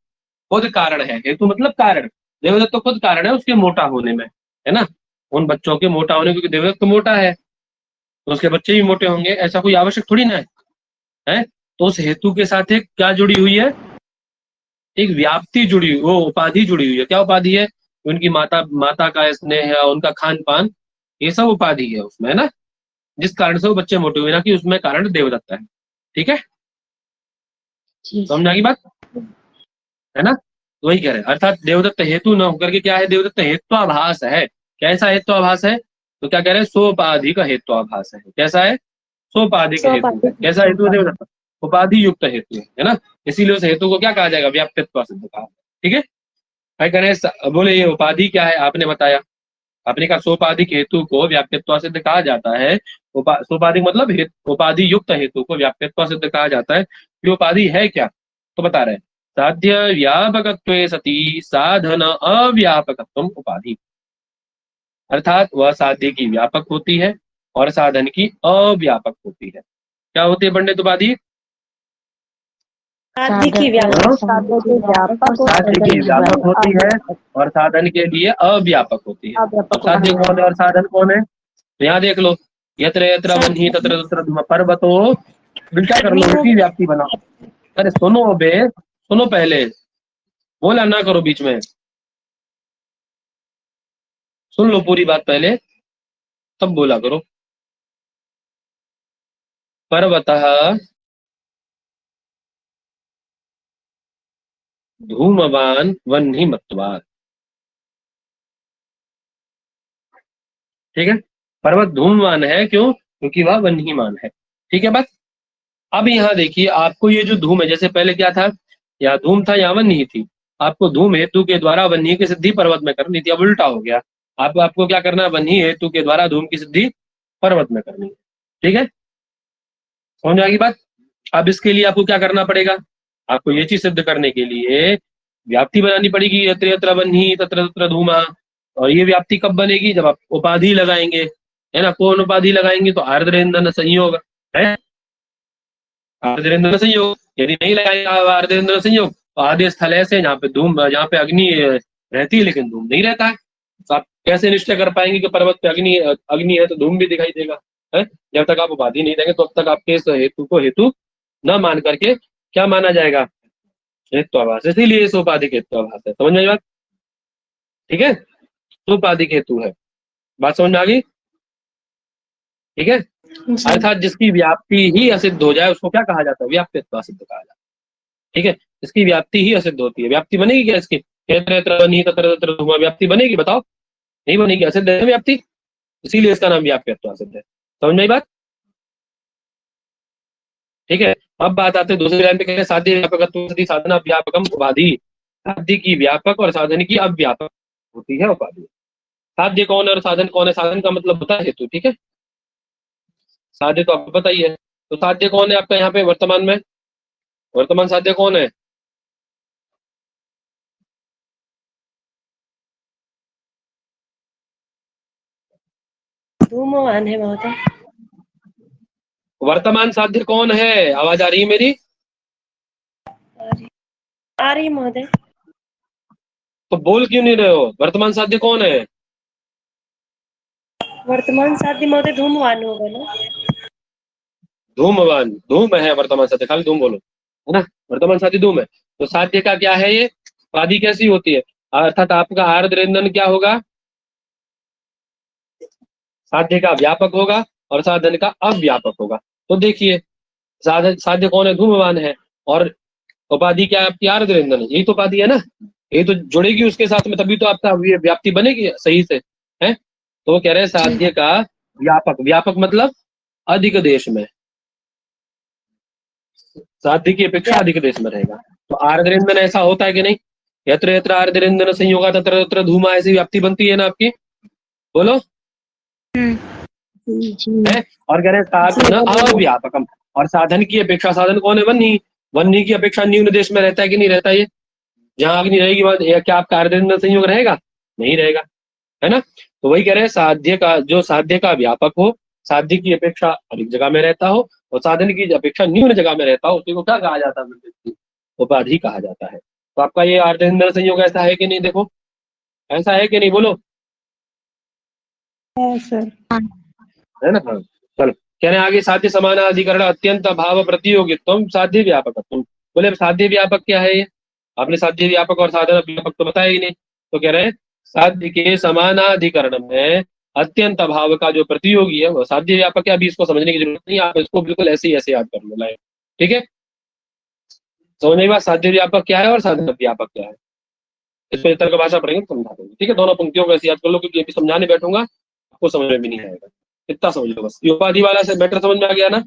खुद कारण है, हेतु मतलब कारण, देवदत्त तो खुद कारण है उसके मोटा होने में, है ना, उन बच्चों के मोटा होने, क्योंकि देवदत्त तो मोटा है तो उसके बच्चे भी मोटे होंगे, ऐसा कोई आवश्यक थोड़ी ना है। तो उस हेतु के साथ एक क्या जुड़ी हुई है, एक व्याप्ति जुड़ी हुई, वो उपाधि जुड़ी हुई है। क्या उपाधि है? उनकी माता माता का स्नेह है, उनका खान पान, ये सब उपाधि है उसमें, है ना, जिस कारण से वो बच्चे मोटे हुए, ना कि उसमें कारण देवदत्त है। ठीक है, जी समझ आ गई बात, है ना। तो वही कह रहे हैं, अर्थात देवदत्त हेतु न होकर के क्या है, देवदत्त हेत्वाभास है। कैसा हेत्वाभास है? तो क्या कह रहे हैं, सोपाधि का हेत्वाभास है। कैसा है? सोपाधि का हेतु है। कैसा हेतु है देवदत्त? उपाधि युक्त हेतु है ना, इसीलिए उस हेतु को क्या कहा जाएगा, व्याप्तित्व सिद्ध कहा। ठीक है, भाई गणेश बोले ये उपाधि क्या है, आपने बताया, आपने कहा सोपाधिक हेतु को व्याप्तित्व सिद्ध कहा जाता है। सोपाधिक मतलब उपाधि युक्त हेतु को व्याप्तित्व सिद्ध कहा जाता है। ये उपाधि है क्या, तो बता रहे हैं, साध्य व्यापकत्वे सति साधन अव्यापकत्वम उपाधि। अर्थात वह साध्य की व्यापक होती है और साधन की अव्यापक होती है। क्या होती है पंडित उपाधि? साध्य की व्यापक साध्य के व्यापक और साध्य की व्यापक होती है और साधन के लिए अव्यापक होती है। अब साध्य कौन है और साधन कौन है, तो यहाँ देख लो, यत्र यत्र वह्नि तत्र तत्र धूमः पर्वतो, उल्टा कर लो, इसकी व्याप्ति बनाओ। अरे सुनो बे, सुनो पहले, बोला ना करो बीच में, सुन लो पूरी बात पहले तब बोला करो। पर्वतः धूमवान वह्नि मत्वात्। ठीक है, पर्वत धूमवान है, क्यों? क्योंकि वह वह्निमान है। ठीक है बात। अब यहाँ देखिए, आपको ये जो धूम है, जैसे पहले क्या था, यहाँ धूम था, यहाँ वन्नी थी, आपको धूम हेतु के द्वारा वन्नी की सिद्धि पर्वत में करनी थी, अब उल्टा हो गया। आपको क्या करना है, वन्नी हेतु के द्वारा धूम की सिद्धि पर्वत में करनी है। ठीक है, समझ आ गई बात। अब इसके लिए आपको क्या करना पड़ेगा, आपको ये चीज सिद्ध करने के लिए व्याप्ति बनानी पड़ेगी, यत्र यत्र वह्नि तत्र तत्र धूमा। और ये व्याप्ति कब बनेगी, जब आप उपाधि लगाएंगे, है ना। कौन उपाधि लगाएंगे, तो आर्द्रेंद्र संयोग है, आर्द्रेंद्र संयोग। यदि नहीं लगाएगा आर्द्रेंद्र संयोग, तो आदि स्थल ऐसे जहाँ पे धूम, जहाँ पे अग्नि रहती है लेकिन धूम नहीं रहता है, तो आप कैसे निश्चय कर पाएंगे कि पर्वत पे अग्नि अग्नि है तो धूम भी दिखाई देगा, है। जब तक आप उपाधि नहीं देंगे तब तक आपके इस हेतु को हेतु न मान करके क्या माना जाएगा, हेत्वाभास। इसीलिए इस उपाधिक हेत्वाभास है। समझ में आई बात? ठीक है, तो उपाधिक हेतु है, बात समझ में आ गई? ठीक है, जी अर्थात जिसकी व्याप्ति ही असिद्ध हो जाए उसको क्या कहा जाता है, व्याप्तित्व सिद्ध कहा जाता है। ठीक है, इसकी व्याप्ति ही असिद्ध होती है। व्याप्ति बनेगी क्या इसकी, यत्र यत्र वह्नि तत्र तत्र धूमः, व्याप्ति बनेगी? बताओ, नहीं बनेगी, असिद्ध है व्याप्ति, इसीलिए इसका नाम व्याप्यत्व सिद्ध है। समझ में आई बात? ठीक है, अब बात आते हैं दूसरी लाइन पे, कह रहे हैं साध्य व्यापकत्व सति साधन अव्यापकम उपाधि। साध्य की व्यापक और साधन की अव्यापक होती है उपाधि। साध्य कौन है और साधन कौन है? साधन का मतलब होता है हेतु। ठीक है, साध्य तो आपको पता ही है। तो साध्य कौन है आपका यहाँ पे वर्तमान में, वर्तमान साध्य कौन है? धूमवान है महोदय। वर्तमान साध्य कौन है? आवाज आ रही है मेरी? आ रही महोदय। तो बोल क्यों नहीं रहे हो? वर्तमान साध्य कौन है? वर्तमान साध्य महोदय धूमवान होगा ना। धूमवान, धूम है वर्तमान साध्य, खाली धूम बोलो, है ना। वर्तमान साध्य धूम है, तो साध्य का क्या है, ये उपाधि कैसी होती है, अर्थात आपका आर्द्र ईंधन क्या होगा, साध्य का व्यापक होगा और साधन का अव्यापक होगा। तो देखिए, साधन साध्य कौन है, धूमवान है, और उपाधि क्या है आपकी, आर्द्र ईंधन, यही तो उपाधि है ना, यही तो जुड़ेगी उसके साथ में, तभी तो आपका व्याप्ति बनेगी सही से, है। तो वो कह रहे हैं साध्य का व्यापक, व्यापक मतलब अधिक देश में, साध्य की अपेक्षा अधिक देश में रहेगा। तो आर्द्र ईंधन ऐसा होता है कि नहीं, यत्र यत्र आर्द्र ईंधन संयोगा तत्र तत्र धूमा, ऐसी व्याप्ति बनती है ना आपकी, बोलो, है। और कह रहे हैं साधन अव्यापकम, और साधन की अपेक्षा, साधन कौन है, वन्नी, वन्नी की अपेक्षा न्यून देश में रहता है कि नहीं रहता है? ये जहां अग्नि रहेगी वहां क्या आपका आर्द्र ईंधन संयोग रहेगा? नहीं रहेगा, है ना। तो वही कह रहे हैं, साध्य का जो साध्य का व्यापक हो, साध्य की अपेक्षा अधिक जगह में रहता हो और साधन की अपेक्षा न्यून जगह में रहता हो, उसी को क्या कहा जाता है? उपाधि कहा जाता है। तो आपका ये आर्धेंद्र संयोग ऐसा है कि नहीं? देखो ऐसा है कि नहीं, बोलो। सर। है ना? हाँ, चलो कह रहे हैं आगे, साध्य समानाधिकरण अत्यंत अभाव प्रतियोगित्व साध्य व्यापकत्व। बोले साध्य व्यापक क्या है? ये आपने साध्य व्यापक और साधन व्यापक तो बताया ही नहीं। तो कह रहे हैं साध्य के समानाधिकरण में अत्यंत अभाव का जो प्रतियोगी है वो साध्य व्यापक है। अभी इसको समझने की जरूरत नहीं, आप इसको बिल्कुल ऐसे ही ऐसे याद कर लो लाए। ठीक है, समझने के बाद साध्य व्यापक क्या है और साधन व्यापक क्या है, इसको तर्क भाषा पढ़ेंगे तो समझा देंगे। ठीक है, दोनों पंक्तियों को ऐसे याद कर लो, क्योंकि अभी समझाने बैठूंगा आपको समझ में भी नहीं आएगा। इतना समझ लो बस, ये उपाधि वाला से मैटर समझ में आ गया ना?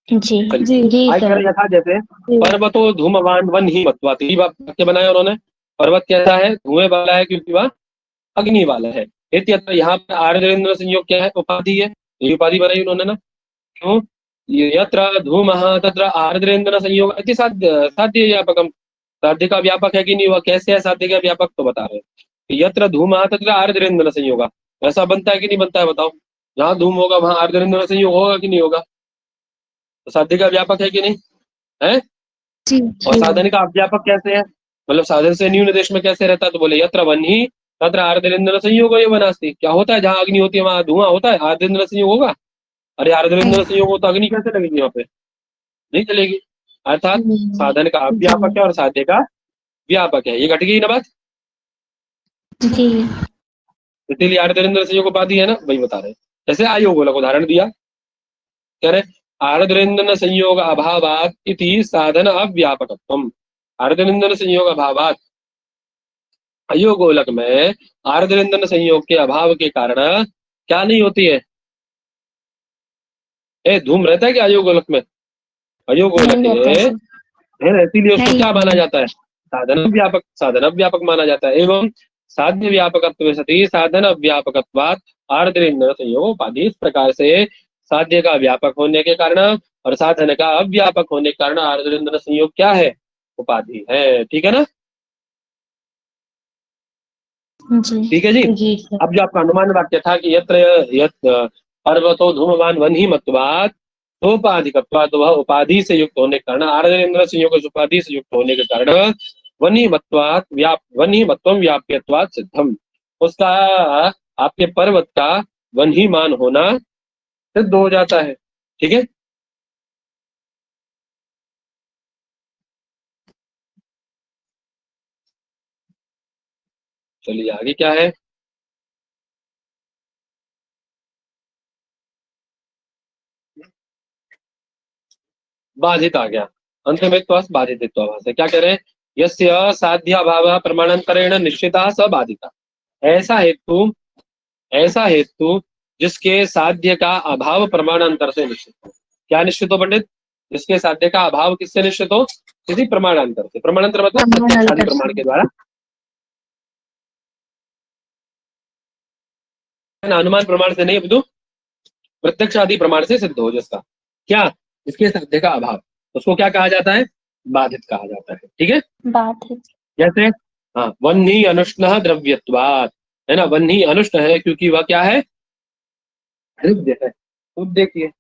जी चलिए, जी आगे कह रहे सर। यथा जैसे पर्वतो धूमवान वन ही मत्वात्, यही वाक्य बनाया उन्होंने। पर्वत कैसा है? धुएं वाला है, क्योंकि वह अग्नि वाला है। इत्यत्र यहाँ पर आर्द्रेंद्र संयोग क्या है? उपाधि है, ये उपाधि बनाई उन्होंने ना। क्यों? यत्र धूमः तत्र आर्द्रेंद्र संयोग इति साध्य साध्य व्यापकम। साध्य का व्यापक है कि नहीं? वह कैसे है साध्य का व्यापक? तो बता रहे हैं यत्र धूमः तत्र आर्द्रेंद्र संयोग। ऐसा बनता है कि नहीं बनता है? बताओ। जहाँ धूम होगा वहां आर्द्रेंद्र संयोग होगा कि नहीं होगा? तो साध्य का व्यापक है कि नहीं है? जी और साधन का अव्यापक कैसे है? मतलब साधन से न्यून देश में कैसे रहता है? तो बोले यत्र वन्ही तत्र आर्द्रेंद्र संयोग ये वनास्ति। क्या होता है? जहाँ अग्नि होती है वहां धुआं होता है, आर्द्रेंद्र संयोग होगा? अरे आर्द्रेंद्र संयोग हो तो अग्नि कैसे लगेगी वहां पे? नहीं चलेगी। अर्थात साधन का अव्यापक है और साध्य का व्यापक है। ये घट गई ना बात? जी इसीलिए आर्द्रेंद्र संयोग उपाधि है ना, वही बता रहे हैं। जैसे आयोग गोलक उदाहरण दिया, कह रहे आर्द्रेंद्र संयोग अभावात इति साधन अव्यापकत्वम। आर्द्रेंद्र संयोग अभावात, अयोग गोलक में आर्द्रेंद्र संयोग के अभाव के कारण क्या नहीं होती है? धूम रहता है क्या अयोग गोलक में? अयोग गोलक नहीं होता है सर। इसीलिए उसको नहीं क्या माना जाता है? साधन व्यापक माना जाता है। एवं साध्य व्यापकत्व सती साधन व्यापकत्वात् आर्द्रेंद्र संयोग उपाधि। इस प्रकार से साध्य का व्यापक होने के कारण और साधन का अव्यापक होने के कारण आर्द्रेंद्र संयोग क्या है? उपाधि है। ठीक है ना? जी ठीक है जी। जी सर। अब जो आपका अनुमान वाक्य था कि यत्र पर्वतो धूमवान वन्ही मत्वात् सोपाधिकत्वात्, वह उपाधि से युक्त होने के कारण आर्द्रेंद्र संयोग उपाधि से युक्त होने के कारण वन्ही मत्वात् वन्ही मत्वम व्याप्यत्वात् सिद्धम। उसका आपके पर्वत का वन्ही मान होना सिद्ध हो जाता है। ठीक है, चलिए आगे क्या है? बाधित आ गया अंत में, तो बाधित है। क्या कह रहे हैं? यस्य साध्याभावः प्रमाणांतरेण निश्चिता स बाधिता। ऐसा हेतु जिसके साध्य का अभाव प्रमाणांतर से निश्चित हो। क्या निश्चित हो पंडित? जिसके साध्य का अभाव किससे निश्चित हो? किसी प्रमाणांतर से। प्रमाणांतर मतलब प्रत्यक्षादि प्रमाण के द्वारा, अनुमान प्रमाण से नहीं, अपितु प्रत्यक्ष आदि प्रमाण से सिद्ध हो जिसका। क्या? इसके साध्य का अभाव, उसको क्या कहा जाता है? बाधित कहा जाता है। ठीक है, बाधित। जैसे हाँ, वन्ही अनुष्ण द्रव्यत्वात्, है ना? वन्ही अनुष्ण है क्योंकि वह क्या है? द्रव्य है। खुद देखिए,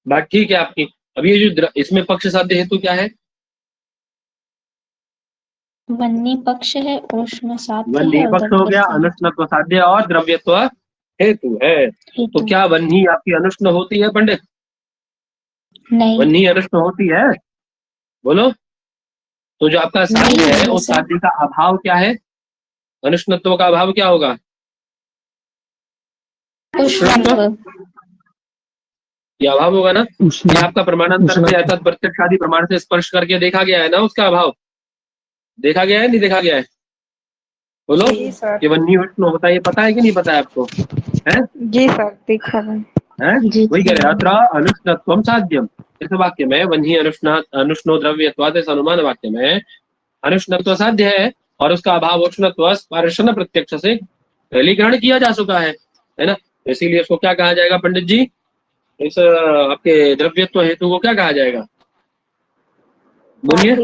बात ठीक है आपकी। अब ये जो इसमें पक्ष साध्य हेतु क्या है? वन्नी पक्ष है, उष्ण साध्य वन्ही है और पक्ष हो गया, अनुष्णत्व साध्य और द्रव्यत्व हेतु है। तो क्या वन्ही आपकी अनुष्ण होती है पंडित? नहीं वन्ही अनुष्ण होती है? बोलो। तो जो आपका साध्य है उस साध्य का अभाव क्या है? अनुष्णत्व का अभाव क्या होगा? उष्णत्व। ये अभाव होगा ना? ये आपका प्रमाणांतर से अर्थात प्रत्यक्ष आदि प्रमाण से स्पर्श करके देखा गया है ना, उसका अभाव देखा गया है नहीं देखा गया है? बोलो। कि वन्ही उष्ण होता है, ये पता है कि नहीं पता है आपको? है जी सर, देखा है। वही कह रहे अत्र अनुष्णत्वम साध्यम। इस वाक्य में वन्ही अनुष्णो द्रव्यत्वात्, इस अनुमान वाक्य में अनुष्णत्व साध्य है और उसका अभाव उष्णत्व स्पर्शन प्रत्यक्ष से पहले ग्रहण किया जा चुका है ना? इसीलिए उसको क्या कहा जाएगा पंडित जी? इस आपके द्रव्यत्व हेतु को क्या कहा जाएगा? बोलिए।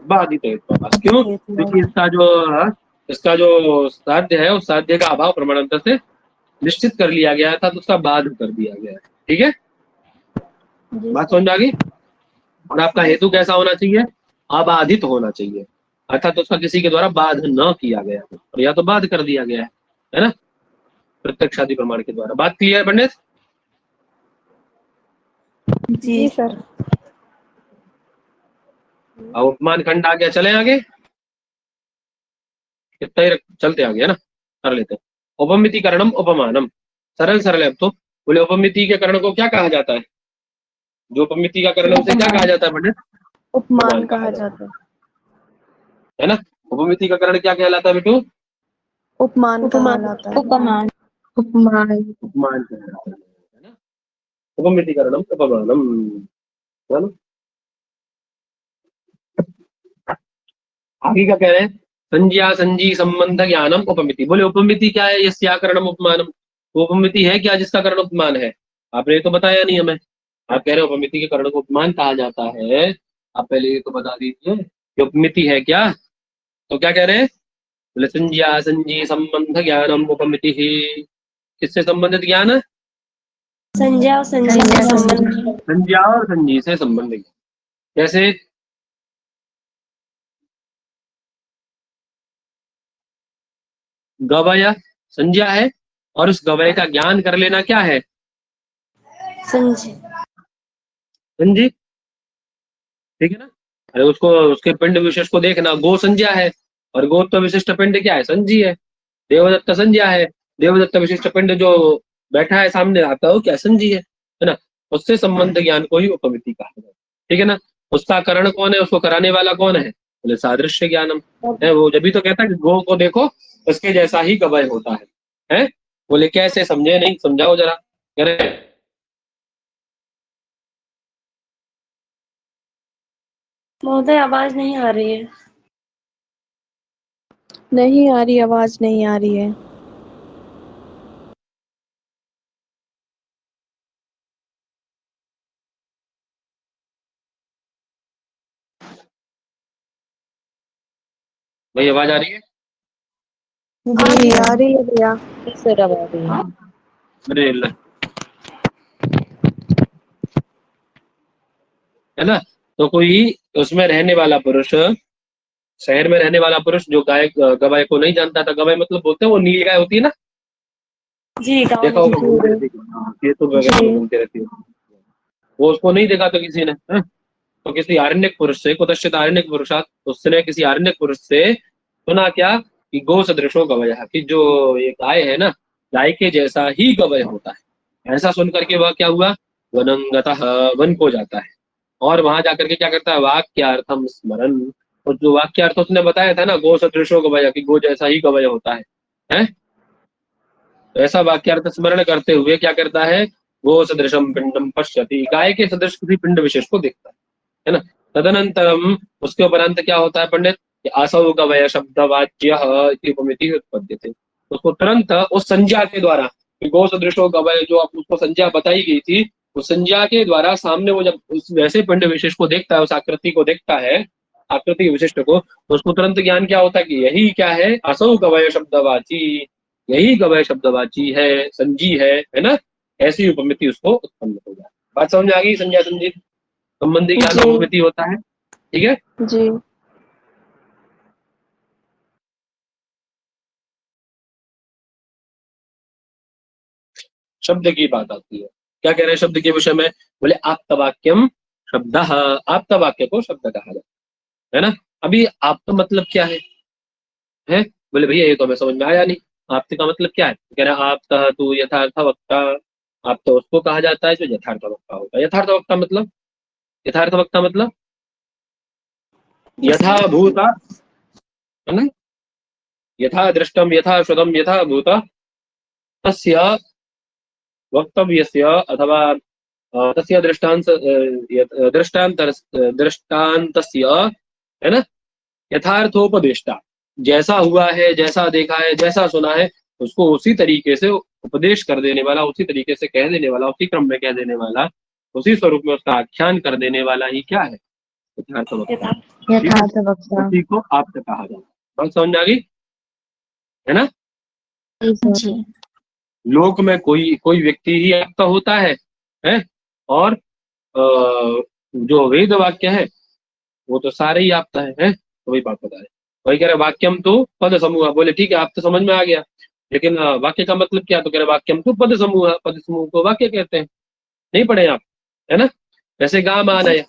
बाधित हेतु। क्यों? क्योंकि इसका जो इसका जो साध्य है उस साध्य का अभाव प्रमाणांतर से निश्चित कर लिया गया था, तो उसका बाध कर दिया गया है। ठीक है, बात समझ आ गई। और आपका हेतु कैसा होना चाहिए? अबाधित होना चाहिए, अर्थात उसका किसी के द्वारा बाध न किया गया हो, और या तो बाध कर दिया गया है ना, प्रत्यक्षादि प्रमाण के द्वारा। बात क्लियर है पंडित? जी सर। अब उपमान खंड आ गया, चले आगे, कितना ही चलते आगे है ना, कर लेते हैं। उपमितिकरणम उपमानम, सरल सरल है। अब तो बोले उपमिति के करण को क्या कहा जाता है? जो उपमिति का करण उसे क्या कहा जाता है पंडित? उपमान कहा जाता है ना। उपमिति का करण क्या कहलाता है बेटू? उपमान कहलाता है। उपमान उपमान उपमान कहलाता है ना। उपमितिकरणम उपमानम, है ना। आगे क्या कह रहे हैं? संज्ञा संजी संबंध ज्ञानम उपमिति। बोले उपमिति क्या है? यस्या करणम उपमानम, वो उपमिति है क्या जिसका करण उपमान है? आपने ये तो बताया नहीं हमें। आप कह रहे हो उपमिति के करण को उपमान कहा जाता है, आप पहले ये तो बता दीजिए कि उपमिति है क्या। तो क्या कह रहे हैं? बोले संज्ञा संजी संबंध ज्ञानम उपमिति ही। किससे संबंधित ज्ञान है? संज्ञा और संजी से संबंध। संज्ञा और संजी से संबंधित। जैसे गवय संज्ञा है, और उस गवय का ज्ञान कर लेना क्या है? संजी। संजी, ठीक है ना। अरे उसको, उसके पिंड विशेष को देखना, गो संज्ञा है, और गोत्व विशिष्ट पिंड क्या है? संजी है। देवदत्त संज्ञा है, देवदत्त विशिष्ट पिंड जो बैठा है सामने आता है वो क्या? संजी है ना। उससे संबंध ज्ञान को ही उपमिति कहा जाता है। ठीक है ना। उसका करण कौन है? उसको कराने वाला कौन है? बोले सादृश्य ज्ञानम है। वो जब भी तो कहता है कि गो को देखो उसके जैसा ही गवय होता है। बोले कैसे? समझे नहीं, समझाओ जरा। कह रहे महोदय आवाज नहीं आ रही है। नहीं आ रही, आवाज नहीं आ रही है। भाई आवाज आ रही है? जी आ रही है भैया। सर अब आ रही है। अरे है ना। तो कोई उसमें रहने वाला पुरुष, शहर में रहने वाला पुरुष जो गाय गवाय को नहीं जानता था, गवाय मतलब बोलते हैं वो नील गाय होती है ना, जी गाँव देखा में। होगा घूमती रहती है, खेतों वगैरह में घूमती रहती है। वो उसको नहीं देखा तो किसी ने, तो किसी आरण्यक पुरुष से, कुतश्चित आरण्यक पुरुषात, उसने किसी आरण्यक पुरुष से सुना क्या कि गो सदृशो गवय, कि जो ये गाय है ना, गाय के जैसा ही गवय होता है। ऐसा सुन करके वह क्या हुआ? वनंगतः, वन को जाता है, और वहां जाकर के क्या करता है? वाक्यार्थम स्मरण। और जो वाक्यार्थ उसने बताया था ना, गो सदृशो गवय, कि गो जैसा ही गवय होता है। तो ऐसा वाक्यार्थ स्मरण करते हुए क्या करता है? गो सदृशम पिंडम पश्यति, गाय के सदृश किसी पिंड विशेष को देखता है ना। तदनंतरम उसके उपरांत क्या होता है पंडित? कि असौ गवय शब्दवाच्य उपमिति उत्पद्यते। उसको तुरंत उस संज्ञा के द्वारा, कि गो सदृशो गवय, जो उसको संज्ञा बताई गई थी, उस संज्ञा के द्वारा सामने वो जब उस वैसे पिंड विशेष को देखता है, उस आकृति को देखता है, आकृति विशिष्ट को, तो उसको तुरंत ज्ञान क्या होता है? कि यही क्या है? असौ गवय शब्दवाची, यही गवय शब्दवाची है, संजी है ना। ऐसी उपमिति उसको उत्पन्न हो जाए। बात समझ आ गई? संज्ञा संजी संबंधी ज्ञान जी। उपमिति होता है। ठीक है। जी शब्द की बात आती है। क्या कह रहे हैं शब्द के विषय में? बोले आप्तवाक्यम शब्द, आप्तवाक्य को शब्द कहा जाता है ना। अभी आप्त मतलब क्या है? बोले भैया ये तो हमें समझ में आया नहीं, आप्त का मतलब क्या है? कह रहे आप्त तू यथार्थ वक्ता। आप तो उसको कहा जाता है जो यथार्थ वक्ता होता है। यथार्थ वक्ता मतलब, यथार्थ वक्ता मतलब यथाभूत, है ना। यथा दृष्टम यथा श्रुतम यथा भूत तस्य वक्तव्यस्य, अथवा तस्य दृष्टान्तस्य, है ना, यथार्थोपदेष्टा। जैसा हुआ है, जैसा देखा है, जैसा सुना है, उसको उसी तरीके से उपदेश कर देने वाला, उसी तरीके से कह देने वाला, उसी क्रम में कह देने वाला, उसी स्वरूप में उसका आख्यान कर देने वाला ही क्या है? यथार्थ वक्ता। यथार्थ वक्ता। उसी को आप्त कहा जाता है। बात समझ आ गई? है ना। जी लोक में कोई कोई व्यक्ति ही आपका होता है और जो वेद वाक्य है वो तो सारे ही आपका है तो वही बात बता रहे। वही कह रहे वाक्यम तो पद समूह। बोले ठीक है, आप तो समझ में आ गया, लेकिन वाक्य का मतलब क्या? तो कह रहे वाक्यम तो पद समूह, पद समूह को वाक्य कहते हैं। नहीं पढ़े आप, है ना। जैसे गाम आना है,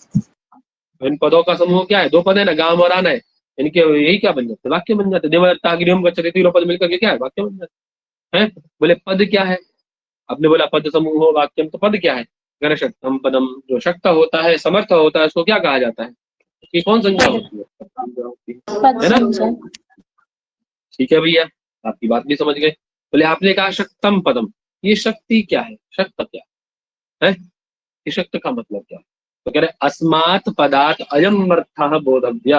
इन पदों का समूह क्या है? दो पद है ना, गाम और आना है। इनके यही क्या बन जाते? वाक्य बन जाते। देवदत्ताग्निहोम गच्छति, तीनों पद मिलकर के क्या है? वाक्य बन जाते हैं। बोले पद क्या है? आपने बोला पद समूह हो वाक्यम, तो पद क्या है? अगर शक्तम पदम, जो शक्त होता है, समर्थ होता है, उसको क्या कहा जाता है? उसकी कौन संज्ञा होती है? पद है ना। संज्ञा। ठीक है भैया, आपकी बात भी समझ गए। बोले आपने कहा शक्तम पदम, ये शक्ति क्या है? शक्त क्या है? ये शक्त का मतलब क्या है? तो कह रहे अस्मात् पदात् अयम अर्थः बोधव्य,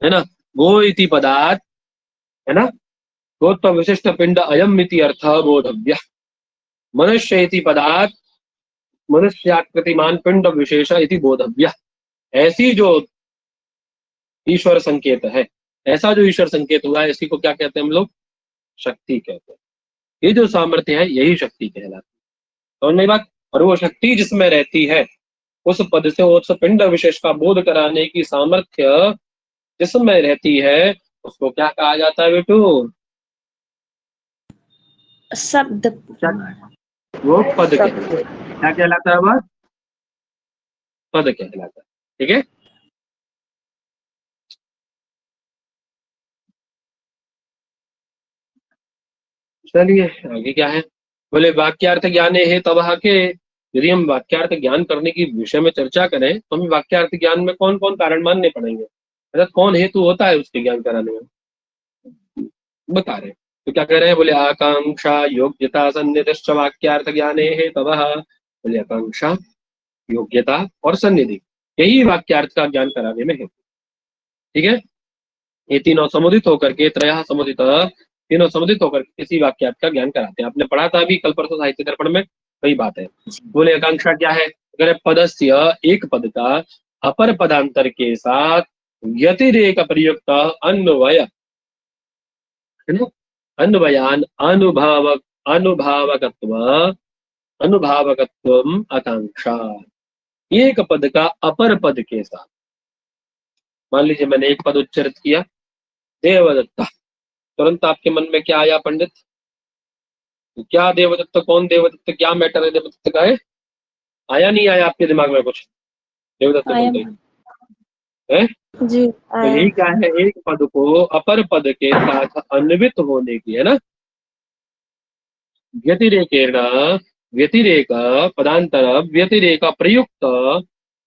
है ना। गो इति पदात्, है ना, गोत्व विशिष्ट पिंड अयम इति अर्थः बोधव्य। मनुष्य इति पदात् मनुष्याकृतिमान पिंड विशेष इति बोधव्य। ऐसी जो ईश्वर संकेत है, ऐसा जो ईश्वर संकेत हुआ है, इसी को क्या कहते हैं हम लोग? शक्ति कहते हैं। ये जो सामर्थ्य है यही शक्ति कहलाती है। समझ में बात। और वो शक्ति जिसमें रहती है, उस पद से उस पिंड विशेष का बोध कराने की सामर्थ्य जिसमें रहती है, उसको क्या कहा जाता है बेटू? शब्द। वो पद कहलाता है। क्या कहलाता है वह? पद कहलाता है। ठीक है। चलिए आगे क्या है। बोले वाक्यार्थ ज्ञान है तब के, यदि हम वाक्यार्थ ज्ञान करने की विषय में चर्चा करें तो हमें वाक्यार्थ ज्ञान में कौन कौन कारण मानने पड़ेंगे? अर्थात कौन हेतु होता है उसके ज्ञान कराने में, बता रहे। तो क्या कह रहे हैं? बोले आकांक्षा योग्यता सन्निधिश्च वाक्यार्थ ज्ञाने है तब। बोले आकांक्षा, योग्यता और सन्निधि, यही वाक्यार्थ का ज्ञान कराने में है। ठीक है। ये तीनों समुदित होकर के, त्रयः समुदित, तीनों समुदित होकर किसी वाक्यार्थ का ज्ञान कराते हैं। आपने पढ़ा था अभी कल परसों साहित्य दर्पण में, वही बात है। बोले आकांक्षा क्या है? अगर पदस्य, एक पद का अपर पदांतर के साथ व्यतिरेक प्रयुक्त अन्वय, है ना, अन्वयान अनुभावक, अनुभावकत्व, अनुभावकत्वम आकांक्षा। एक पद का अपर पद के साथ, मान लीजिए मैंने एक पद उच्चारित किया देवदत्ता, तुरंत आपके मन में क्या आया पंडित? क्या देवदत्त, कौन देवदत्त, क्या मैटर है देवदत्त का है? आया नहीं आया आपके दिमाग में कुछ देवदत्त आया। बोलते हैं? जी तो आया। यही क्या है? एक पद को अपर पद के साथ अन्वित होने की, है ना, व्यतिरेकेण, व्यतिरेक पदांतर व्यतिरेक प्रयुक्त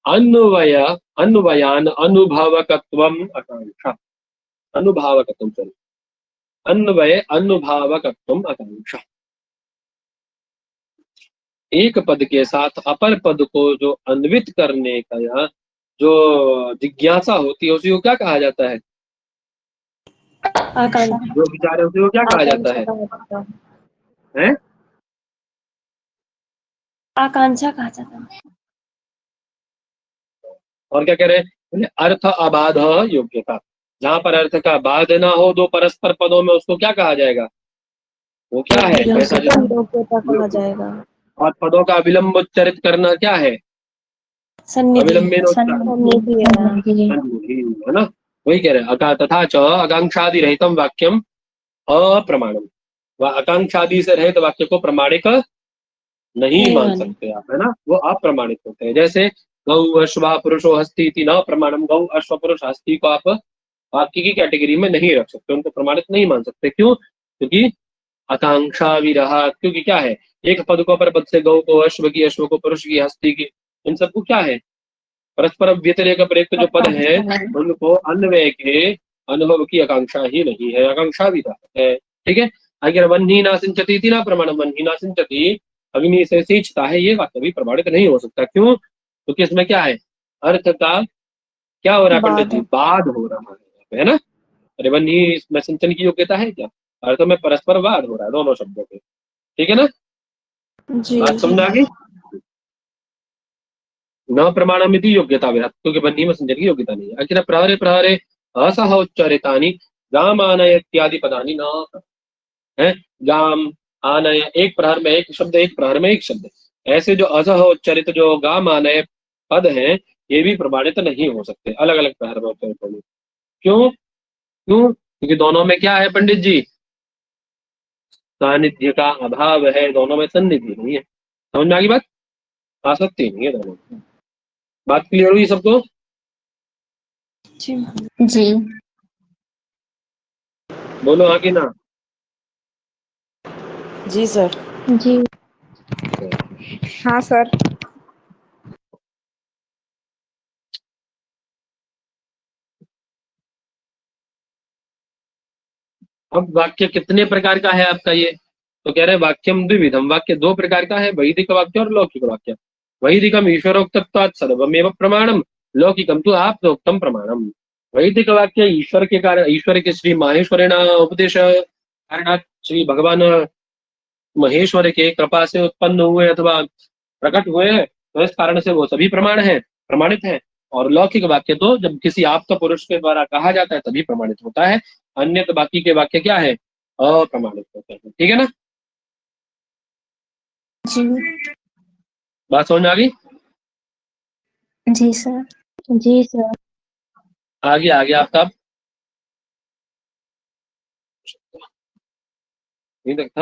अन्वय, अन्वयान अनुभवकत्वम आकांक्षा, अनुभावकत्वम, सॉरी, अन्वय अनुभावकत्वम आकांक्षा। एक पद के साथ अपर पद को जो अन्वित करने का या जो जिज्ञासा होती है, उसी को क्या कहा जाता है? आकांक्षा। जो विचार है उसी को क्या कहा जाता है? हैं? आकांक्षा कहा जाता है। और क्या कह रहे हैं? बोले अर्थ अबाध योग्यता, जहां पर अर्थ का बाध ना हो दो परस्पर पदों में, उसको क्या कहा जाएगा? वो क्या है? ऐसा जो योग्यता कहा जाएगा। और पदों का अविलंब उच्चारित करना क्या है? सन्निधि। अविलंबेन उच्चारण, सन्निधि है। है ना। वही कह रहे हैं अका तथा च आकांक्षादि रहितम वाक्यम अप्रमाणम। वह आकांक्षादि से रहित वाक्य को प्रमाणिक नहीं मान सकते आप, है ना, वो अप्रमाणित होते हैं। जैसे गौ अश्वा पुरुषो हस्ती इति न प्रमाणम, गौ अश्व पुरुष हस्ती को आप वाक्य की कैटेगरी में नहीं रख सकते, उनको प्रमाणित नहीं मान सकते। क्यों? क्योंकि आकांक्षा विरहा, क्योंकि क्या है? एक पद को अपर पद से, गौ को अश्व की, अश्व को पुरुष की, हस्ती की, इन सबको क्या है? परस्पर व्यतिरेक प्रयुक्त जो पद है उनको अन्वय के अनुभव की आकांक्षा ही नहीं है, आकांक्षा विरह है। ठीक है। अगर वन्ही ना सिंचती थी ना प्रमाणम, वन्ही ना सिंचती, अग्नि से सींचता है, ये वाक्य भी प्रमाणित नहीं हो सकता। क्यों? क्योंकि इसमें क्या है? अर्थ का क्या हो रहा है पंडित जी? बाध हो रहा है ना। अरे वन्ही इसमें सिंचन की योग्यता है क्या? अर्थ में परस्पर वाद हो रहा है दोनों शब्दों के। ठीक है ना, जी बात समझ आ गई? न प्रमाणमिति योग्यता विरह, क्योंकि वन्ही में सिंचन की योग्यता नहीं है। अखिल प्रहरे प्रहरे असह उच्चारितानि रामानय इत्यादि पदानि न, है। गाम आनय, एक प्रहर में एक शब्द, एक प्रहर में एक शब्द। ऐसे जो असह उच्चरित जो गाम आनय पद हैं, ये भी प्रमाणित नहीं हो सकते, अलग अलग प्रहर में उच्चरित होंगे। क्यों? क्यों? क्योंकि दोनों में क्या है पंडित जी? सानिध्य का अभाव है, दोनों में सन्निधि नहीं है। समझ में आ गई बात? आसक्ति नहीं है दोनों में। बात क्लियर हुई सबको? जी जी बोलो हाँ कि ना? जी सर। जी हाँ सर। अब वाक्य कितने प्रकार का है आपका ये? तो कह रहे हैं वाक्यम द्विविधम, वाक्य दो प्रकार का है, वैदिक वाक्य और लौकिक वाक्य। वैदिकम ईश्वरोक्तत्वात् सर्वमेव प्रमाणम, लौकिकम तो आप्तोक्तम प्रमाणम। वैदिक वाक्य ईश्वर के कारण, ईश्वर के श्री माहेश्वरेण उपदेश कारणात्, श्री भगवान महेश्वर के कृपा से उत्पन्न हुए अथवा प्रकट हुए हैं, तो इस कारण से वो सभी प्रमाण है, प्रमाणित है। और लौकिक वाक्य तो जब किसी आप्त पुरुष के द्वारा कहा जाता है तभी प्रमाणित होता है, अन्य तो बाकी के वाक्य क्या है? अप्रमाणित होते हैं। ठीक है ना? जी बात समझ में आ गई? जी सर। जी सर। आगे आगे आपका नहीं लगता?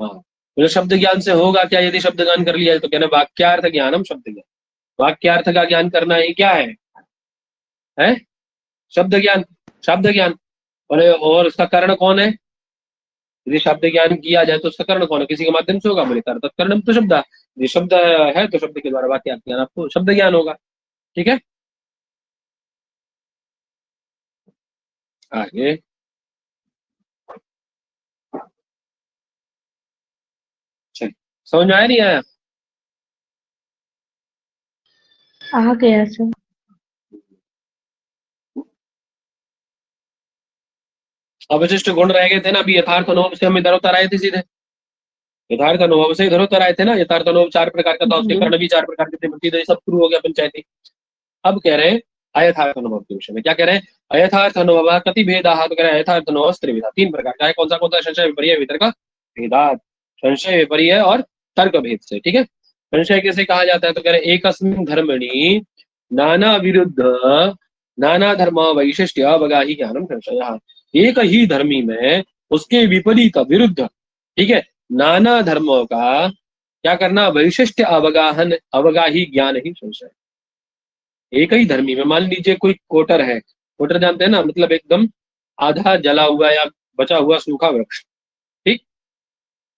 हाँ, तो शब्द ज्ञान से होगा क्या? यदि शब्द ज्ञान कर लिया है तो कहना वाक्यार्थ ज्ञानम शब्द ज्ञान। वाक्यार्थ का ज्ञान करना ही क्या है? शब्द ज्ञान। शब्द ज्ञान। और उसका कारण कौन है? यदि शब्द ज्ञान किया जाए तो उसका कारण कौन है? किसी के माध्यम से होगा, बोले तत्कर्णम तो शब्द। यदि शब्द है तो शब्द के द्वारा वाक्यार्थ ज्ञान, आपको शब्द ज्ञान होगा। ठीक है? आगे चलिए, समझ में आया नहीं आया? आ गया सर। अवशिष्ट गुण रह गए थे ना अभी, यथार्थ अनुभव से हम इधर उतर आए थे सीधे। यथार्थ अनुभव से इधर उतर आए थे ना। यथार्थ अनुभव चार प्रकार का था, उसके जी कारण भी चार प्रकार के थे, मल्टी, तो ये सब शुरू हो गया पंचायती। अब कह रहे हैं अयथार्थ अनुभव के विषय में। क्या कह रहे हैं? अयथार्थ अनुभव कति भेदा, तो कह रहे हैं अयथार्थ अनुभव त्रिविधा, तीन प्रकार का है। कौन सा? संशय विपर्य वितर्क भेदात। संशय विपर्य और तर्क भेद से। ठीक है? संशय कैसे कहा जाता है? तो कह रहे हैं एकस्मिन् धर्मणि नाना विरुद्ध नाना धर्म वैशिष्ट्य अवगाही ज्ञानम संशय। एक ही धर्मी में उसके विपरीत विरुद्ध, ठीक है, नाना धर्मों का क्या करना? वैशिष्ट्य अवगाहन, अवगाही ज्ञान ही संशय। एक ही धर्मी में, मान लीजिए कोई कोटर है, कोटर जानते हैं ना, मतलब एकदम आधा जला हुआ या बचा हुआ सूखा वृक्ष। ठीक?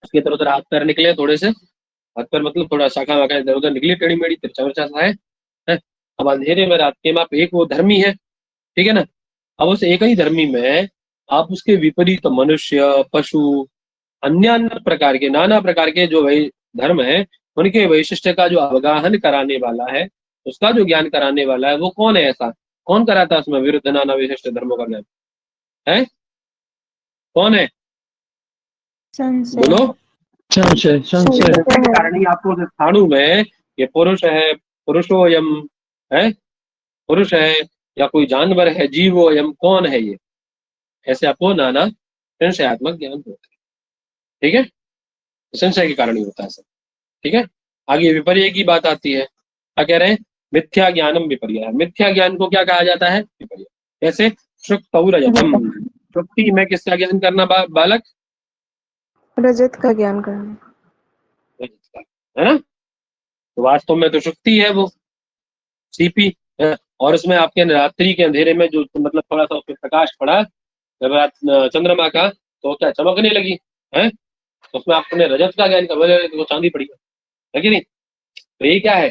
उसके तरफ उधर हाथ पैर निकले थोड़े से, हाथ पैर मतलब थोड़ा शाखा वाखा इधर उधर निकली, टेढ़ी मेढ़ी तिरछा विरछा सा है? अब अंधेरे में रात के में आप, एक वो धर्मी है, ठीक है ना? अब उस एक ही धर्मी में आप उसके विपरीत मनुष्य, पशु, अन्य अन्य प्रकार के, नाना प्रकार के जो वही धर्म है, उनके वैशिष्ट्य का जो अवगाहन कराने वाला है, उसका जो ज्ञान कराने वाला है, वो कौन है? ऐसा कौन कराता है उसमें विरुद्ध नाना विशिष्ट धर्मों का ज्ञान? है कौन है? संशय। बोलो। संशय संशय संशय के है। कारण ही आपको उस स्थानु में ये पुरुष है, पुरुषोयम है, पुरुष है, या कोई जानवर है, जीवोयम, कौन है ये, ऐसे आपको नाना संशयात्मक ज्ञान होता है। ठीक है? संशय के कारण ही होता है सब। ठीक है? आगे विपर्य की बात आती है। क्या कह रहे हैं? मिथ्या ज्ञानम विपर्य। मिथ्या ज्ञान को क्या कहा जाता है? विपर्य। कैसे? श्रुतौरजतम। श्रुति में किसका ज्ञान करना बालक? रजत का ज्ञान करना। है ना? तो वास्तव में तो श्रुति है वो, सीपी है। और उसमें आपके रात्रि के अंधेरे में जो मतलब थोड़ा सा उसमें प्रकाश पड़ा जब रात चंद्रमा का, तो क्या चमकने लगी है? तो उसमें आपने रजत का ज्ञान कर, तो चांदी पड़ी है कि नहीं? तो ये क्या है?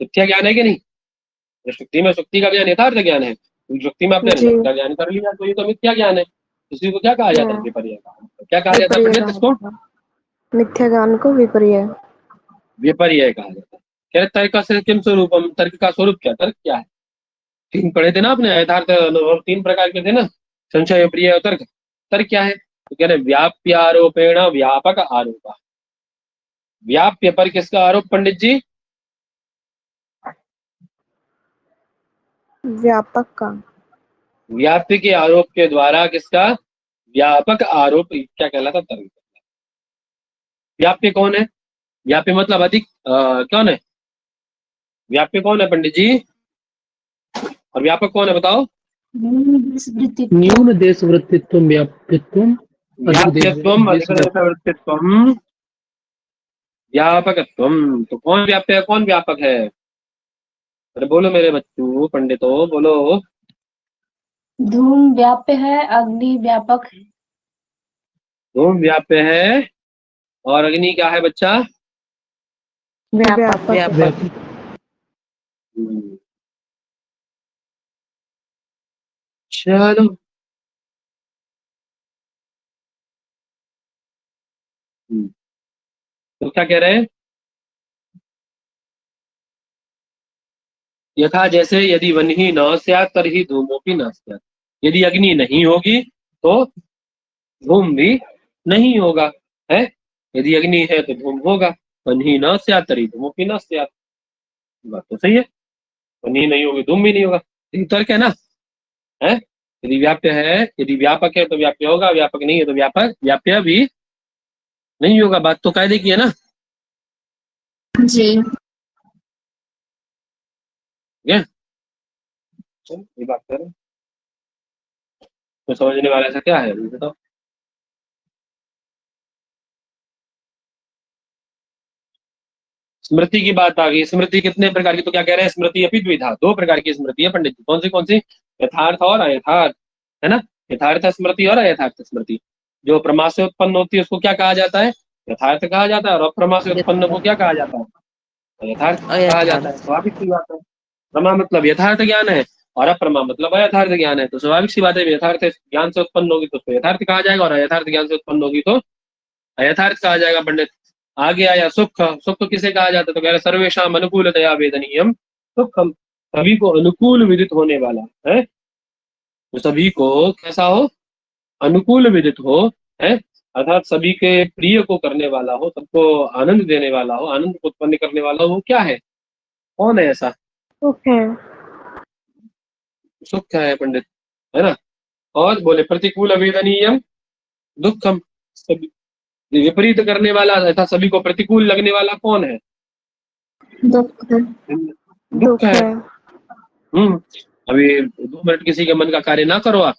मिथ्या ज्ञान है कि नहीं? तो शुक्ति में शुक्ति का ज्ञान यथार्थ ज्ञान है, तो शुक्ति में आपने जी रजत का ज्ञान कर लिया, तो ये तो मिथ्या ज्ञान है। इसी को क्या कहा जाता है? हाँ, विपर्य कहा। क्या कहा जाता है विपर्य पंडित कहा इसको? जाता है। मिथ्या ज्ञान को विपर्य। विपर्य कहा जाता है। कह रहे तर्क से किम स्वरूपम, तर्क का स्वरूप क्या? तर्क क्या है? तीन पढ़े थे ना आपने, यथार्थ अनुभव तीन प्रकार के थे ना, संशय विपर्य और तर्क। तर्क क्या है? तो कह रहे व्याप्यारोपेण व्यापक आरोप। व्याप्य पर किसका आरोप पंडित जी? व्यापक का। व्याप्य के आरोप के द्वारा किसका? व्यापक आरोप क्या कहलाता? तर्क। व्याप्य कौन है? व्याप्य मतलब अधिक कौन है? व्याप्य कौन है पंडित जी? और व्यापक कौन है बताओ? न्यून देश वृत्तित्व व्याप्यत्व व्याप्यत्वम अधिकतम व्यापकत्वम। तो कौन व्याप्य है, कौन व्यापक है? अरे बोलो मेरे बच्चों, पंडितों बोलो। धूम व्याप्य है, अग्नि व्यापक है। धूम व्याप्य है और अग्नि क्या है बच्चा? व्यापक व्यापक। हम्म, चलो। तो क्या कह रहे हैं? यथा जैसे यदि वह्नि न स्यात् तर्हि धूमोऽपि न स्यात्। यदि अग्नि नहीं होगी तो धूम भी नहीं होगा, है? यदि अग्नि है तो धूम होगा। वह्नि न स्यात् तर्हि धूमोऽपि न स्यात्। बात तो सही है, वह्नि नहीं होगी धूम भी नहीं होगा। यही तर्क है ना, है? यदि व्याप्य है, यदि व्यापक है तो व्याप्य होगा, व्यापक नहीं है तो व्यापक व्याप्य भी नहीं होगा। बात तो कायदे की है ना? जी। ठीक है, चलो ये बात करें तो समझने वाला ऐसा क्या है अभी बताओ। स्मृति की बात आ गई। स्मृति कितने प्रकार की? तो क्या कह रहे हैं? स्मृति अपि द्विधा, दो प्रकार की स्मृति है पंडित जी। कौन सी? यथार्थ और अयथार्थ, है ना? यथार्थ स्मृति और अयथार्थ स्मृति। जो प्रमा से उत्पन्न होती है उसको क्या कहा जाता है? यथार्थ कहा जाता है। और अप्रमा से उत्पन्न को क्या कहा जाता है? यथार्थ कहा जाता है। स्वाभाविक सी बात है। प्रमा मतलब यथार्थ ज्ञान है और अप्रमा मतलब अयथार्थ ज्ञान है। तो स्वाभाविक सी बात है, यथार्थ ज्ञान से उत्पन्न होगी तो उसको यथार्थ कहा जाएगा और अयथार्थ ज्ञान से उत्पन्न होगी तो अयथार्थ कहा जाएगा पंडित। आगे आया सुख। सुख किसे कहा जाता है? तो कह रहे सर्वेशाम अनुकूलतया वेदनीयम सुखम। सभी को अनुकूल विदित होने वाला है। तो सभी को कैसा हो? अनुकूल विदित हो, है? अर्थात सभी के प्रिय को करने वाला हो, सबको आनंद देने वाला हो, आनंद को उत्पन्न करने वाला हो। वो क्या है? कौन है ऐसा? सुख है। सुख है पंडित, है ना? और बोले प्रतिकूल अवेदनीयम दुखम। सभी विपरीत करने वाला अर्थात सभी को प्रतिकूल लगने वाला कौन है? दुख। दुख है। अभी 2 मिनट किसी के मन का कार्य ना करो आप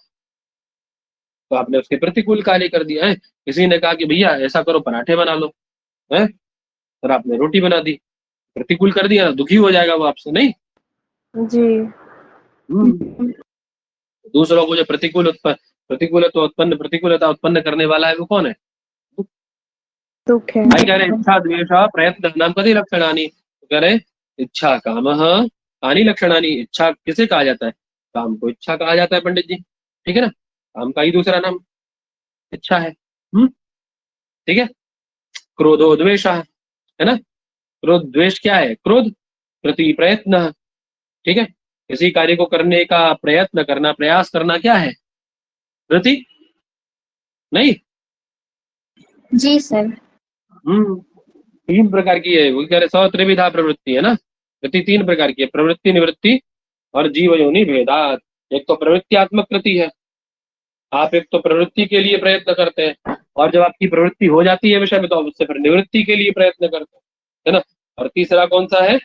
तो आपने उसके प्रतिकूल कार्य कर दिया है। किसी ने कहा कि भैया ऐसा करो पराठे बना लो, है? और आपने रोटी बना दी, प्रतिकूल कर दिया, दुखी हो जाएगा वो आपसे, नहीं? जी। दूसरों को जो प्रतिकूलता उत्पन्न करने वाला है वो कौन है? दुख है। भाई कह रहे इच्छा द्वेष प्रयत्न नाम कति लक्षणानि। तो कह रहे इच्छा काम हानि लक्षणानि। इच्छा किसे कहा जाता है? काम को इच्छा कहा जाता है पंडित जी, ठीक है ना? काम का ही दूसरा नाम इच्छा है। ठीक है। क्रोधो द्वेष, है ना? क्रोध द्वेष क्या है? क्रोध प्रति प्रयत्न, ठीक है? किसी कार्य को करने का प्रयत्न करना, प्रयास करना क्या है? प्रति नहीं? जी सर। 3 प्रकार की है। वो कह रहे 100 त्रिविधा प्रवृत्ति, है ना? कृति 3 प्रकार की है, प्रवृत्ति, निवृत्ति और जीव योनि भेदात। एक तो प्रवृत्तियात्मक कृति है, आप एक तो प्रवृत्ति के लिए प्रयत्न करते हैं और जब आपकी प्रवृत्ति हो जाती है विषय में तो आप उससे फिर निवृत्ति के लिए प्रयत्न करते हैं, है ना? और तीसरा कौन सा है?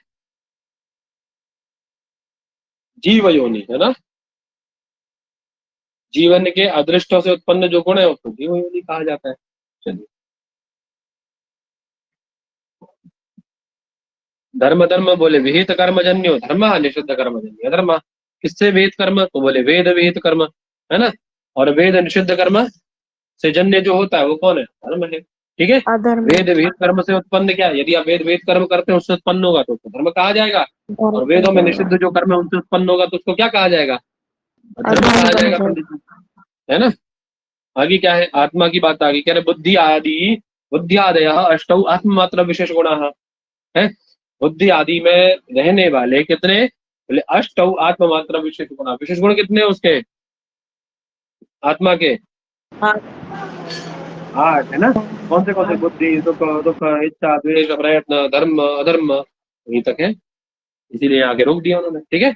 जीव योनि, है ना? जीवन के अदृष्टों से उत्पन्न जो गुण है उसको जीव योनि कहा जाता है। चलिए, धर्म धर्म बोले विहित कर्मजन्यो धर्म, निषिद्ध कर्मजन्य धर्म। किससे विहित कर्म? तो बोले वेद विहित कर्म, है ना? और वेद निषिद्ध कर्म से जन्य जो होता है वो कौन है? धर्म है, ठीक है? अधर्म। वेद विहित कर्म से उत्पन्न क्या है? यदि आप वेद विहित कर्म करते हैं उससे उत्पन्न होगा तो उसको धर्म कहा जाएगा। और वेदों में निषिद्ध जो कर्म है उनसे उत्पन्न होगा तो उसको क्या कहा जाएगा? अधर्म कहा जाएगा पंडित जी, है ना? आगे क्या है? आत्मा की बात आ गई। कह रहे बुद्धि आदय अष्टौ आत्ममात्र विशेष गुण है। बुद्धि आदि में रहने वाले कितने? बोले अष्टौ आत्ममात्र विशेष गुण। विशेष गुण कितने हैं उसके? आत्मा के 8, है ना? कौन से? बुद्धि, सुख, दुख, इच्छा, द्वेष, प्रयत्न, धर्म, अधर्म, यहीं तक है। इसीलिए आगे रोक दिया उन्होंने, ठीक है?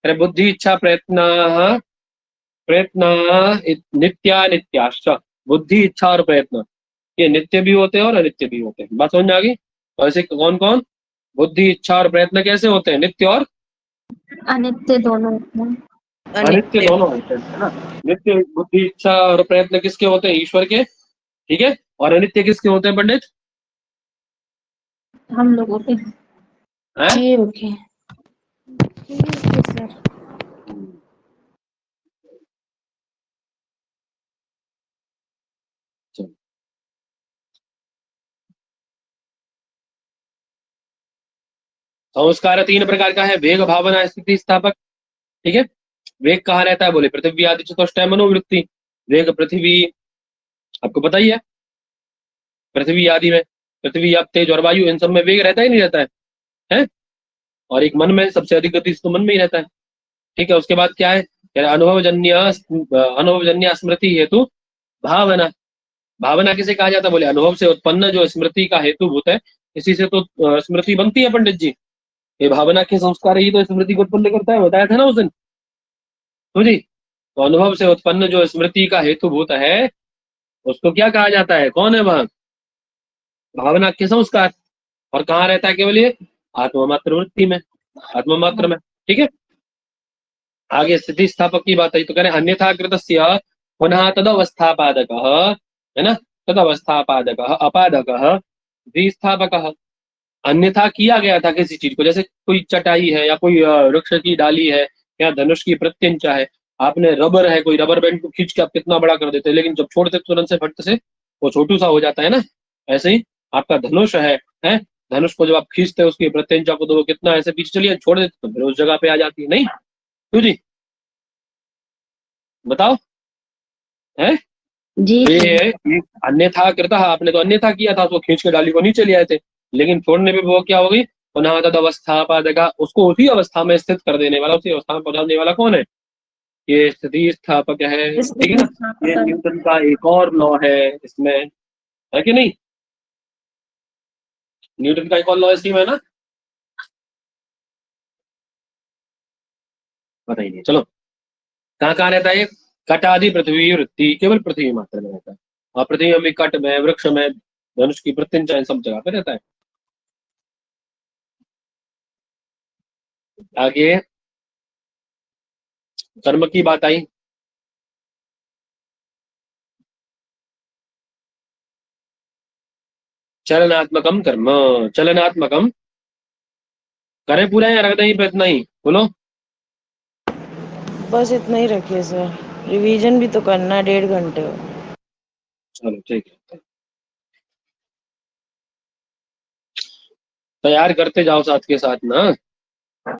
अरे बुद्धि, इच्छा, प्रयत्न, प्रयत्न नित्या नित्याश्च, बुद्धि, इच्छा और प्रयत्न ये नित्य भी होते हैं और अनित्य भी होते हैं। बात समझ में आ गई? और ऐसे कौन कौन? बुद्धि, इच्छा और प्रयत्न कैसे होते हैं? नित्य और अनित्य दोनों होते हैं। अनित्य दोनों होते हैं, है ना। नित्य बुद्धि, इच्छा और प्रयत्न किसके होते हैं? ईश्वर के, ठीक है। और अनित्य किसके होते हैं पंडित? हम लोगों के। हैं? जीव के। सर चलो। संस्कार तीन प्रकार का है, वेग, भावना, स्थिति, स्थापक, ठीक है। वेग कहाँ रहता है? बोले पृथ्वी आदि चतुष्टय मनोवृत्ति। वेग पृथ्वी, आपको पता ही है, पृथ्वी आदि में, पृथ्वी, आप, तेज और वायु, इन सब में वेग रहता ही नहीं रहता है? और एक मन में, सबसे अधिक गति तो मन में ही रहता है, ठीक है। उसके बाद क्या है? अनुभवजन्य स्मृति हेतु भावना। भावना किसे कहा जाता है? बोले अनुभव से उत्पन्न जो स्मृति का हेतु भूत है, इसी से तो स्मृति बनती है पंडित जी। ये भावना के संस्कार ही तो स्मृति को उत्पन्न करता है, बताया था ना उस दिन, समझी? तो अनुभव से उत्पन्न जो स्मृति का हेतुभूत है उसको क्या कहा जाता है? कौन है वह? भावना के संस्कार। और कहाँ रहता है केवल ये? आत्ममात्र वृत्ति में, आत्ममात्र में, ठीक है। आगे स्थिति स्थापक की बात आई तो कह रहे अन्यथा कृतस्य पुनः तदवस्थापादक, है ना, तदवस्थापादक अपादक विस्थापक। अन्यथा किया गया था किसी चीज को, जैसे कोई चटाई है या कोई वृक्ष की डाली है या धनुष की प्रत्यंचा है, आपने रबर है, कोई रबर बैंड को खींच के आप कितना बड़ा कर देते हैं, लेकिन जब छोड़ते तुरंत से फट से वो छोटू सा हो जाता है ना। ऐसे ही आपका धनुष है, धनुष को जब आप खींचते हैं उसकी प्रत्यंचा को, तो वो कितना ऐसे पीछे चलिए छोड़ देते तो फिर उस जगह पे आ जाती है, नहीं? क्यों जी, बताओ, है? जी ये अन्यथा कृता, आपने तो अन्यथा किया था, उसको खींच के डाली को नीचे ले आए थे, लेकिन छोड़ने पे वो क्या हो गई? पुनः तद अवस्थापादका, उसको उसी अवस्था में स्थित कर देने वाला, उसी अवस्था में पहुंचाने वाला कौन है? ये स्थिति स्थापक है, ठीक है ना। ये न्यूटन का एक और लॉ है इसमें, है कि नहीं? न्यूटन का एक और लॉ इसमें है ना, पता ही नहीं। चलो, कहाँ कहाँ रहता है ये? कट आदि पृथ्वी वृत्ति, केवल पृथ्वी मात्र में रहता है। और पृथ्वी में, कट में, वृक्ष में, धनुष की प्रत्यंचा, इन सब जगह पे रहता है। आगे कर्म की बात आई। चलनात्मकम कर्म, चलनात्मकम, करें पूरा या रख दें पे इतना ही? बोलो। बस इतना ही रखिए सर, रिवीजन भी तो करना है 1.5 घंटे। चलो ठीक है, तैयार करते जाओ साथ के साथ ना।